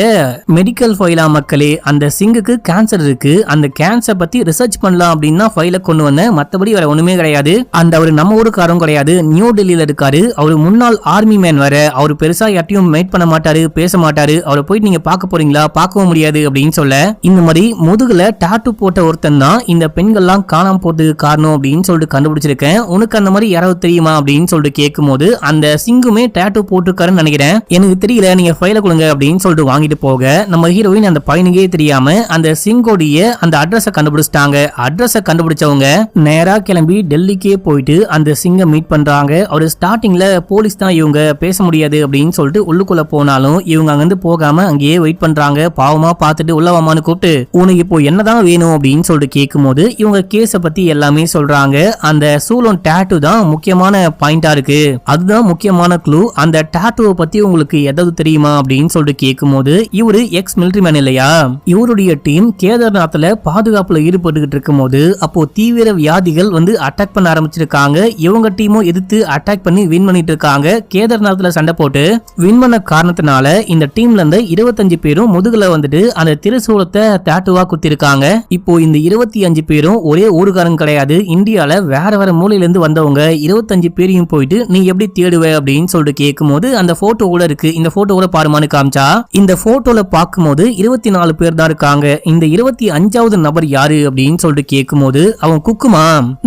S1: மெடிக்கல் ஃபைலா மக்களே. அந்த சிங்குக்கு கேன்சர் இருக்கு, அந்த கேன்சர் பத்தி ரிசர்ச் பண்ணலாம் அப்படின்னா ஃபைலை கொண்டு வந்தேன், மத்தபடி வேற ஒண்ணுமே கிடையாது. அந்த அவர் நம்ம ஊருக்காரும் கிடையாது, நியூ டெல்லியில இருக்காரு, அவரு முன்னாள் ஆர்மி மேன் வேற, அவரு பெருசா யார்ட்டையும் மீட் பண்ண மாட்டாரு, பேச மாட்டாரு, அவரை போயிட்டு நீங்க பார்க்க போறீங்களா, பார்க்கவும் முடியாது அப்படின்னு சொல்ல, இந்த மாதிரி முதுகுல டாட்டூ போட்ட ஒருத்தன் தான் இந்த பெண்கள்லாம் காணாம போறதுக்கு காரணம் அப்படின்னு சொல்லிட்டு கண்டுபிடிச்சிருக்கேன், உனக்கு அந்த மாதிரி யாராவது தெரியுமா அப்படின்னு சொல்லிட்டு கேட்கும் போது அந்த சிங்குமே டாட்டூ போட்டுருக்காருன்னு நினைக்கிறேன், எனக்கு தெரியல, நீங்க ஃபைலை கொடுங்க அப்படின்னு சொல்லிட்டு வாங்கிட்டு போக, நம்ம ஹீரோயின் அந்த பையனுக்கே தெரியாம அந்த சிங்கோடைய அந்த அட்ரஸை கண்டுபிடிச்சிட்டாங்க. அட்ரஸை கண்டுபிடிச்சவங்க நேரா கிளம்பி டெல்லிக்கே போயிட்டு அந்த சிங்கை மீட் பண்றாங்க. அவரு ஸ்டார்டிங்ல போலீஸ் தான், இவங்க பேச முடியாது அப்படின்னு சொல்லிட்டு உள்ளுக்குள்ள போனாலும் இவங்க அங்கிருந்து போகாம அங்கேயே வெயிட் பண்றாங்க. பாவமா பார்த்துட்டு உள்ளவாமான்னு கூப்பிட்டு உனக்கு இப்போ என்னதான் வேணும் அப்படின்னு சொல்லிட்டு கேட்கும் போது இவங்க கேஸை பத்தி எல்லாமே சொல்றாங்க. அந்த சூலம் டாட்டூ தான் முக்கியமான பாயிண்டா இருக்கு, அதுதான் முக்கியமான க்ளூ. அந்த டாட்டூவை பத்தி உங்களுக்கு ஏதாவது தெரியுமா அப்படின்னு சொல்லிட்டு கேட்கும் போது, இவரு எக்ஸ் மிலிட்டரி மேன் இல்லையா, இவருடைய டீம் கேதார்நாத்ல பாதுகாப்புல ஈடுபட்டுக்கிட்டு இருக்கும் போது அப்போ தீவிர வியாதிகள் வந்து அட்டாக் பண்ண ஆரம்பிச்சிருக்காங்க. இவங்க டீமும் எதிர்த்து அட்டாக் பண்ணி வின் பண்ணிட்டு இருக்காங்க. கேதார்நாத்ல சண்டை போட்டு வின் பண்ண காரணத்தினால இந்த டீம்ல இருந்து 25 பேரும் முதுகுல வந்துட்டு அந்த திரிசூலத்தை டாட்டூவா குத்திருக்காங்க. இப்போ இந்த 25 பேரும் ஒரே ஊருக்காரங்க கிடையாது, இந்தியால வேற வேற மூலையில இருந்து வந்தவங்க. 25 பேரையும் போயிட்டு நீ எப்படி தேடுவ அப்படின்னு சொல்லிட்டு கேட்கும் போது அந்த போட்டோ கூட இருக்கு, இந்த போட்டோ கூட பாருமான்னு காமிச்சா, இந்த போட்டோல பார்க்கும்போது 24 பேர் தான் இருக்காங்க. இந்த 25வது நபர் யாரு அப்படின்னு சொல்லிட்டு கேட்கும் போது, அவன் குக்குமா,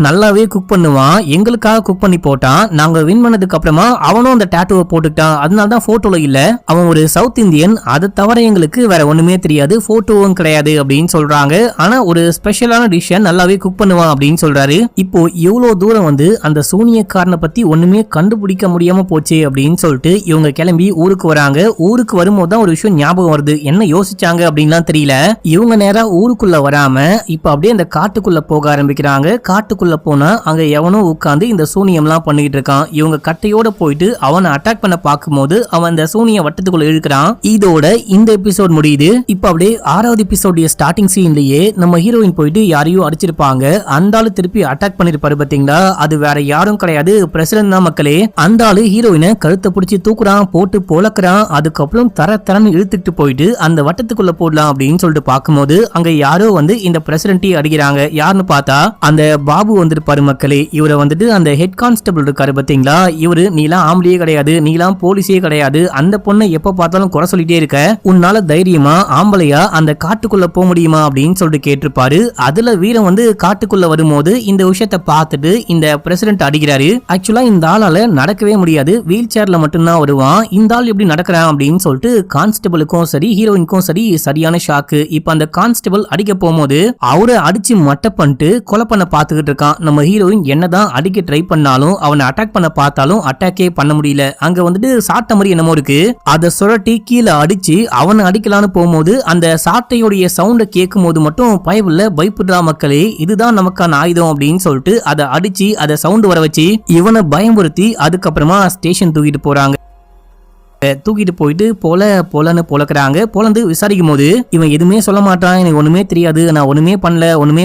S1: நல்லாவே குக் பண்ணுவான், எங்களுக்காக குக் பண்ணி போட்டான், நாங்க வின் பண்ணதுக்கு அப்புறமா அவனும் அந்த டாட்டூவை போட்டுட்டான், அதனால தான் போட்டோல இல்ல, அவன் ஒரு சவுத் இந்தியன், அதை தவிர எங்களுக்கு வேற ஒண்ணுமே தெரியாது, போட்டோவும் கிடையாது அப்படின்னு சொல்றாங்க. ஆனா ஒரு ஸ்பெஷலான டிஷ் நல்லாவே குக் பண்ணுவான் அப்படின்னு சொல்றாரு. இப்போ இவ்வளவு தூரம் வந்து அந்த சூனியக்காரனை பத்தி ஒண்ணுமே கண்டுபிடிக்க முடியாம போச்சு அப்படின்னு சொல்லிட்டு இவங்க கிளம்பி ஊருக்கு வராங்க. ஊருக்கு வரும்போது தான் ஒரு விஷயம் ஞாபகம் வருது. என்ன யோசிச்சாங்க அப்படின்லாம் தெரியல. இவங்க நேரா ஊருக்குள்ள வராம இப்ப அப்படியே அந்த காட்டுக்குள்ள போக ஆரம்பிக்கிறாங்க. காட்டுக்குள்ள போனா அங்க எவனோ உட்கார்ந்து இந்த சூனியம்லாம் பண்ணிட்டு இருக்கான். இவங்க கட்டையோட போயிட்டு அவனை அட்டாக் பண்ண பார்க்கும்போது அவன் அந்த சூனிய வட்டத்துக்குள்ள இழுக்கிறான். இதோட இந்த எபிசோட் முடியுது. இப்ப அப்படியே 6வது எபிசோட் ஸ்டார்டிங் சீன்லயே நம்ம ஹீரோயின் போயிட்டு யாரையும் அடிச்சிருப்பாங்க. அந்த ஆளு திருப்பி அட்டாக் பண்ணிருப்பாரு பாத்தீங்களா? அது வேற யாரும் கிடையாது, பிரசிடென்ட் தான் மக்களே. அந்த ஆளு ஹீரோயினை கழுத்தை பிடிச்சி தூக்குறான், போட்டு பொளக்குறான். அதுக்கப்புறம் தரன்னு இழுத்துட்டு போயிட்டு அந்த வட்டத்துக்குள்ள போடலாம் அப்படின்னு சொல்லிட்டு பார்க்கும்போது அங்க யாரோ வந்து இந்த பிரசிடென்ட்டை அடிக்கிறாங்க. யாருன்னு பார்த்தா அந்த பாபு வந்திருப்பாரு மக்களே. இவரை வந்துட்டு அந்த ஹெட் கான்ஸ்டபிள் இருக்காரு பாத்தீங்களா? இவரு நீலாம் ஆம்பளையே கிடையாது, நீலாம் போலீஸே கிடையாது, அந்த பொண்ணை எப்ப பார்த்தாலும் குறை சொல்லிட்டே இருக்க, உன்னால தைரியமா ஆம்பளையா அந்த காட்டுக்குள்ள போக முடியுமா அப்படின்னு சொல்லிட்டு கேட்டிருப்பாரு. அதுல வீரன் வந்து காட்டுக்குள்ள வரும்போது இந்த விஷயத்த பார்த்துட்டு இந்த பிரசிடென்ட் அடிக்கிறாரு. ஆக்சுவலா இந்த ஆளால நடக்கவே முடியாது, வீல் சேர்ல மட்டும்தான் வருவான். இந்த ஆள் எப்படி நடக்கிறான் அப்படின்னு சொல்லிட்டு கான்ஸ்டபிளுக்கும் சரி ஹீரோயினுக்கும் சரி சரியான ஷாக்கு. இப்ப அந்த கான்ஸ்டபிள் அடிக்க போகும்போது அவரை அடிச்சு மட்டை பண்ணிட்டு கொலை பண்ண பாத்துக்கிட்டு இருக்கான். நம்ம ஹீரோயின் என்னதான் அடிக்க ட்ரை பண்ணாலும் அவனை அட்டாக் பண்ண பார்த்தாலும் அட்டாக்கே பண்ண முடியல. அங்க வந்துட்டு சாட்டை மாதிரி என்னமோ இருக்கு, அதை சுரட்டி கீழே அடிச்சு அவனை அடிக்கலான்னு போகும்போது அந்த சாட்டையுடைய சவுண்ட கேட்கும் போது மட்டும் பயவுள்ள பயப்படுறா மக்களே, இதுதான் நமக்கான ஆயுதம் அப்படின்னு சொல்லிட்டு அதை அடிச்சு அதை சவுண்ட் வர வச்சு இவனை பயமுறுத்தி அதுக்கப்புறமா ஸ்டேஷன் தூக்கிட்டு போறாங்க. தூக்கிட்டு போயிட்டு போலன்னு பொழக்கிறாங்க. பொழந்து விசாரிக்கும் போது இவன் எதுவுமே சொல்ல மாட்டான், எனக்கு ஒண்ணுமே தெரியாது, நான் ஒண்ணுமே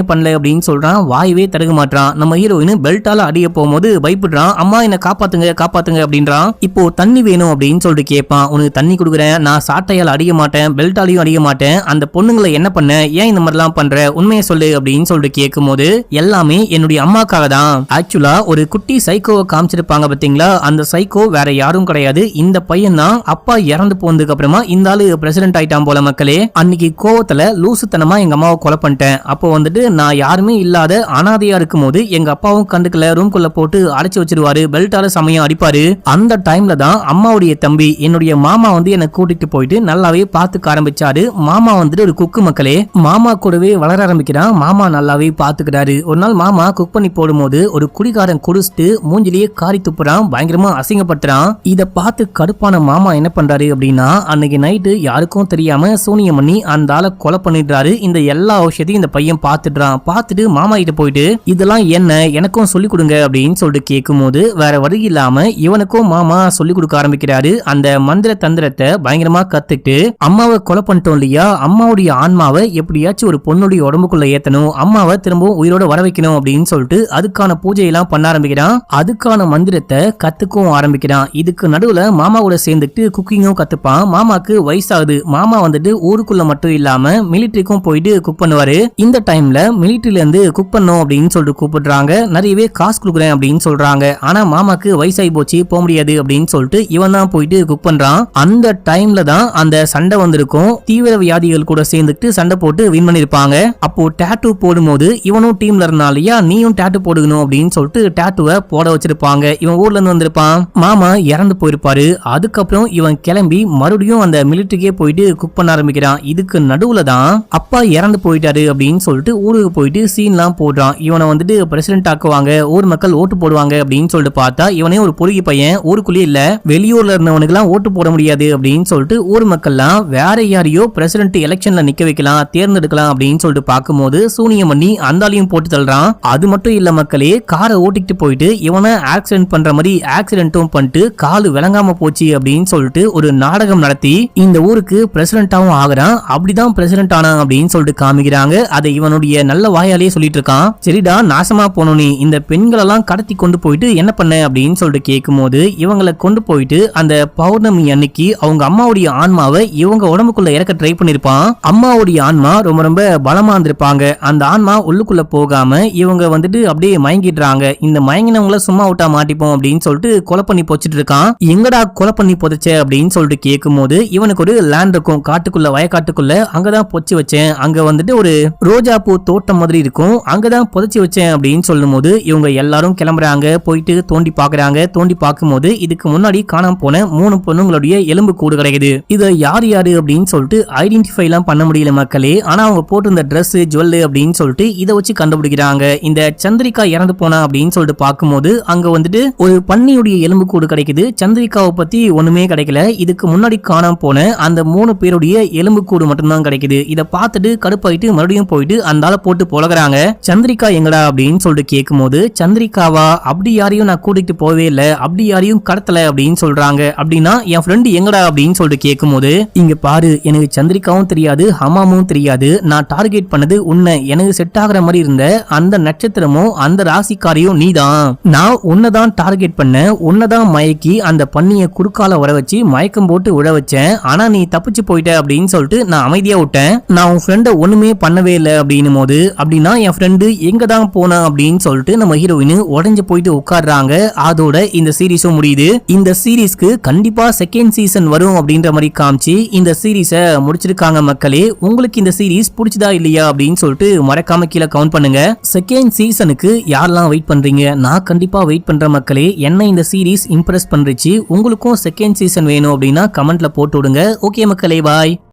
S1: பண்ணல அப்படின்னு சொல்றான். வாயவே தடுக்க மாட்டான். நம்ம ஹீரோயின் பெல்ட்டால அடிய போகும்போது பயப்படுறான். அம்மா என்ன காப்பாத்துங்க அப்படின்றான். இப்போ தண்ணி வேணும் அப்படின்னு சொல்லிட்டு கேட்பான். உனக்கு தண்ணி கொடுக்குறேன், நான் சாட்டையால் அடிக்க மாட்டேன், பெல்ட்டாலையும் அடிக்க மாட்டேன், அந்த பொண்ணுங்களை என்ன பண்ண, ஏன் இந்த மாதிரிலாம் பண்ற, உண்மையை சொல்லு அப்படின்னு சொல்லிட்டு கேட்கும் போது எல்லாமே என்னுடைய அம்மாக்காக தான். ஆக்சுவலா ஒரு குட்டி சைக்கோவை காமிச்சிருப்பாங்க பாத்தீங்களா? அந்த சைக்கோ வேற யாரும் கிடையாது, இந்த பையன். அப்பா இறந்து போனதுக்கு அப்புறமா இந்த ஆளு பிரசிடென்ட் ஆயிட்டான் போல மக்களே. அன்னைக்கு கோவத்துல லூசுத்தனமா எங்க அம்மாவை கொலை பண்ணிட்டேன். அப்போ வந்துட்டு நான் யாருமே இல்லாத அனாதையா இருக்கும் போது எங்க அப்பாவும் கண்டுக்கல, ரூம்குள்ள போட்டு அடைச்சு வச்சிருவாரு, பெல்ட்டால சமயம் அடிப்பாரு. அந்த டைம்ல தான் அம்மாவுடைய தம்பி என்னுடைய மாமா வந்து என்ன கூட்டிட்டு போயிட்டு நல்லாவே பாத்துக்க ஆரம்பிச்சாரு. மாமா வந்துட்டு ஒரு குக்கு மக்களே. மாமா கூடவே வளர ஆரம்பிக்கிறான். மாமா நல்லாவே பாத்துக்கிறாரு. ஒரு நாள் மாமா குக் பண்ணி போடும்போது ஒரு குடிகாரன் குடிச்சிட்டு மூஞ்சிலேயே காரி துப்புறான், பயங்கரமா அசிங்கப்படுத்துறான். இத பார்த்து கடுப்பான மாமா என்ன பண்றாரு அப்படின்னா அன்னைக்கு நைட்டு யாருக்கும் தெரியாம சூனியம் பண்ணி அந்த ஆளை கொலை பண்ணிடுறாரு. இந்த எல்லா விஷயத்தையும் இந்த பையன் பார்த்துடுறான். பார்த்துட்டு மாமா கிட்ட போயிட்டு இதெல்லாம் என்ன, எனக்கும் சொல்லிக் கொடுங்க அப்படின்னு சொல்லிட்டு கேட்கும் போது வேற வழி இல்லாம இவனுக்கும் மாமா சொல்லிக் கொடுக்க ஆரம்பிக்கிறாரு. அந்த மந்திர தந்திரத்தை பயங்கரமா கத்துக்கிட்டு அம்மாவை கொலை பண்ணிட்டோம் இல்லையா, அம்மாவுடைய ஆன்மாவை எப்படியாச்சும் ஒரு பொண்ணுடைய உடம்புக்குள்ள ஏத்தணும், அம்மாவை திரும்பவும் உயிரோட வர வைக்கணும் அப்படின்னு சொல்லிட்டு அதுக்கான பூஜையெல்லாம் பண்ண ஆரம்பிக்கிறான். அதுக்கான மந்திரத்தை கத்துக்கவும் ஆரம்பிக்கிறான். இதுக்கு நடுவுல மாமாவோட சேர்ந்துட்டு குக்கிங்கும் கத்துப்பான். மாமாக்கு வயசாகுது. மாமா வந்துட்டு ஊருக்குள்ள மட்டும் இல்லாம மிலிட்டரிக்கும் போயிட்டு குக் பண்ணுவாரு. இந்த டைம்ல மிலிட்டரியில இருந்து குக் பண்ணும் அப்படின்னு சொல்லிட்டு கூப்பிடுறாங்க. நிறையவே காசு கொடுக்குறேன் அப்படின்னு சொல்றாங்க. ஆனா மாமாக்கு வயசாகி போச்சு, போக முடியாது அப்படின்னு சொல்லிட்டு இவன் தான் போயிட்டு குக் பண்றான். அந்த டைம்ல தான் அந்த சண்டை வந்திருக்கும். தீவிரவாதிகள் கூட சேர்ந்துட்டு சண்டை போட்டு வின் பண்ணிருப்பாங்க. அப்போ டாட்டூ போடும்போது இவனும் டீம்ல இருந்தாலையா நீயும் டாட்டூ போடுகணும் அப்படின்னு சொல்லிட்டு டாட்டூவை போட வச்சிருப்பாங்க. இவன் ஊர்ல இருந்து வந்திருப்பான். மாமா இறந்து போயிருப்பாரு. அதுக்கப்புறம் இவன் கிளம்பி மறுபடியும் அந்த மிலிட்டரிக்கே போயிட்டு குக் பண்ண ஆரம்பிக்கிறான். இதுக்கு நடுவுல தான் அப்பா இறந்து போயிட்டாரு அப்படின்னு சொல்லிட்டு ஊருக்கு போயிட்டு சீன்லாம் போடுறான். இவனை வந்துட்டு பிரசிடென்ட் ஆக்குவாங்க, ஊர் மக்கள் ஓட்டு போடுவாங்க அப்படின்னு சொல்லிட்டு பார்த்தா இவனே ஒரு பொறுக்கி பையன், ஊருக்குள்ளேயே இல்ல வெளியூர்ல இருந்தவனுக்கு எல்லாம் ஓட்டு போட முடியாது அப்படின்னு சொல்லிட்டு ஊர் மக்கள்லாம் வேற யாரையோ பிரசிடென்ட் எலெக்ஷன்ல நிக்க வைக்கலாம், தேர்ந்தெடுக்கலாம் அப்படின்னு சொல்லிட்டு பார்க்கும்போது சூனியம் பண்ணி அந்தாலையும் போட்டு தள்ளுறான். அது மட்டும் இல்ல மக்களே, காரை ஓட்டிட்டு போயிட்டு இவனை ஆக்சிடென்ட் பண்ற மாதிரி ஆக்சிடென்ட்டும் பண்ணிட்டு காலு விளங்காம போச்சு அப்படின்னு சொல்லிட்டு ஒரு நாடகம் நடத்தி இந்த ஊருக்கு பிரசிடென்ட்டாவும் ஆகுறான். அப்படிதான் பிரசிடென்ட் ஆனா அப்படின்னு சொல்லிட்டு காமிக்கிறாங்க. அதை இவனுடைய நல்ல வாயாலேயே சொல்லிட்டு இருக்கான். சரிடா நாசமா போனோம், நீ இந்த பெண்கள் எல்லாம் கடத்தி கொண்டு போயிட்டு என்ன பண்ண அப்படின்னு சொல்லிட்டு கேட்கும் போது இவங்களை கொண்டு போயிட்டு அந்த பௌர்ணமி அன்னைக்கு அவங்க அம்மாவுடைய ஆன்மாவை இவங்க உடம்புக்குள்ள இறக்க ட்ரை பண்ணிருப்பான். அம்மாவுடைய ஆன்மா ரொம்ப ரொம்ப பலமா இருந்திருப்பாங்க. அந்த ஆன்மா உள்ளுக்குள்ள போகாம இவங்க வந்துட்டு அப்படியே மயங்கிடுறாங்க. இந்த மயங்கினவங்கள சும்மா விட்டா மாட்டிப்போம் அப்படின்னு சொல்லிட்டு கொலை பண்ணி போச்சிட்டு இருக்கான். எங்கடா கொலை பண்ணி புதைச்ச அப்படின்னு சொல்லிட்டு கேட்கும்போது இவனுக்கு ஒரு லேண்ட் இருக்கும் காட்டுக்குள்ள வயக்காட்டுக்குள்ள அங்கதான் பொச்சு வச்சேன். அங்க வந்துட்டு ஒரு ரோஜா பூ தோட்டம் மாதிரி இருக்கும், அங்கதான் புதைச்சி வச்சேன் அப்படின்னு சொல்லும் போது இவங்க எல்லாரும் கிளம்புறாங்க. போயிட்டு தோண்டி பாக்குறாங்க. தோண்டி பார்க்கும்போது இதுக்கு முன்னாடி காணாம போன 3 பொண்ணுங்களுடைய எலும்பு கூடு கிடைக்குது. இதை யார் யாரு அப்படின்னு சொல்லிட்டு ஐடென்டிஃபை எல்லாம் பண்ண முடியல மக்களே. ஆனா அவங்க போட்டிருந்த ட்ரெஸ் ஜுவல் அப்படின்னு சொல்லிட்டு இதை வச்சு கண்டுபிடிக்கிறாங்க. இந்த சந்திரிகா இறந்து போனா அப்படின்னு சொல்லிட்டு பார்க்கும்போது அங்க வந்துட்டு ஒரு பன்னியுடைய எலும்பு கூடு கிடைக்குது. சந்திரிகாவை பத்தி ஒண்ணுமே கிடைக்கல. இதுக்கு முன்னாடி காணாம போன அந்த 3 பேருடைய எலும்பு கூடு மட்டும்தான் கிடைக்குது. இதை பார்த்துட்டு கடுப்பாயிட்டு மறுபடியும் போயிட்டு அந்த ஆளை போட்டு பொழகுறாங்க. சந்திரிகா எங்கடா அப்படின்னு சொல்லிட்டு கேட்கும்போது சந்திரிகாவா, அப்படி யாரையும் நான் கூட்டிட்டு போவே இல்ல, அப்படி யாரையும் கடத்தல அப்படின்னு சொல்றாங்க. அப்படின்னா என் ஃப்ரெண்டு எங்கடா அப்படின்னு சொல்லிட்டு கேட்கும்போது இங்க பாரு, எனக்கு சந்திரிகாவும் தெரியாது ஹமாமும் தெரியாது, நான் டார்கெட் பண்ணது உன்னை, எனக்கு செட் ஆகுற மாதிரி இருந்த அந்த நட்சத்திரமும் அந்த ராசிக்காரையும் நீதான். நான் உன்னதான் டார்கெட் பண்ண, உன்னதான் மயக்கி அந்த பண்ணிய குறுக்கால வர வச்சு மயக்கம் போட்டு விழ வச்சேன். ஆனா நீ தப்பிச்சு போயிட்ட அப்படின்னு சொல்லிட்டு நான் அமைதியா விட்டேன். நான் உன் ஃப்ரெண்ட ஒண்ணுமே பண்ணவே இல்லை அப்படின்னும் போது அப்படின்னா என் ஃப்ரெண்டு எங்க தான் போனா அப்படின்னு சொல்லிட்டு நம்ம ஹீரோயின் உடஞ்சு போயிட்டு உட்கார்றாங்க. அதோட இந்த சீரீஸும் முடியுது. இந்த சீரீஸ்க்கு கண்டிப்பா செகண்ட் சீசன் வரும் அப்படின்ற மாதிரி காமிச்சு இந்த சீரீஸை முடிச்சிருக்காங்க மக்களே. உங்களுக்கு இந்த சீரீஸ் பிடிச்சதா இல்லையா அப்படின்னு சொல்லிட்டு மறக்காம கீழே கவுண்ட் பண்ணுங்க. செகண்ட் சீசனுக்கு யாரெல்லாம் வெயிட் பண்றீங்க? நான் கண்டிப்பா வெயிட் பண்ற மக்களே. என்ன இந்த சீரீஸ் இம்ப்ரெஸ் பண்றச்சு. உங்களுக்கும் செகண்ட் சீசன் வேணும் அப்படின்னா கமெண்ட்ல போட்டு விடுங்க. ஓகே மக்களே, பாய்.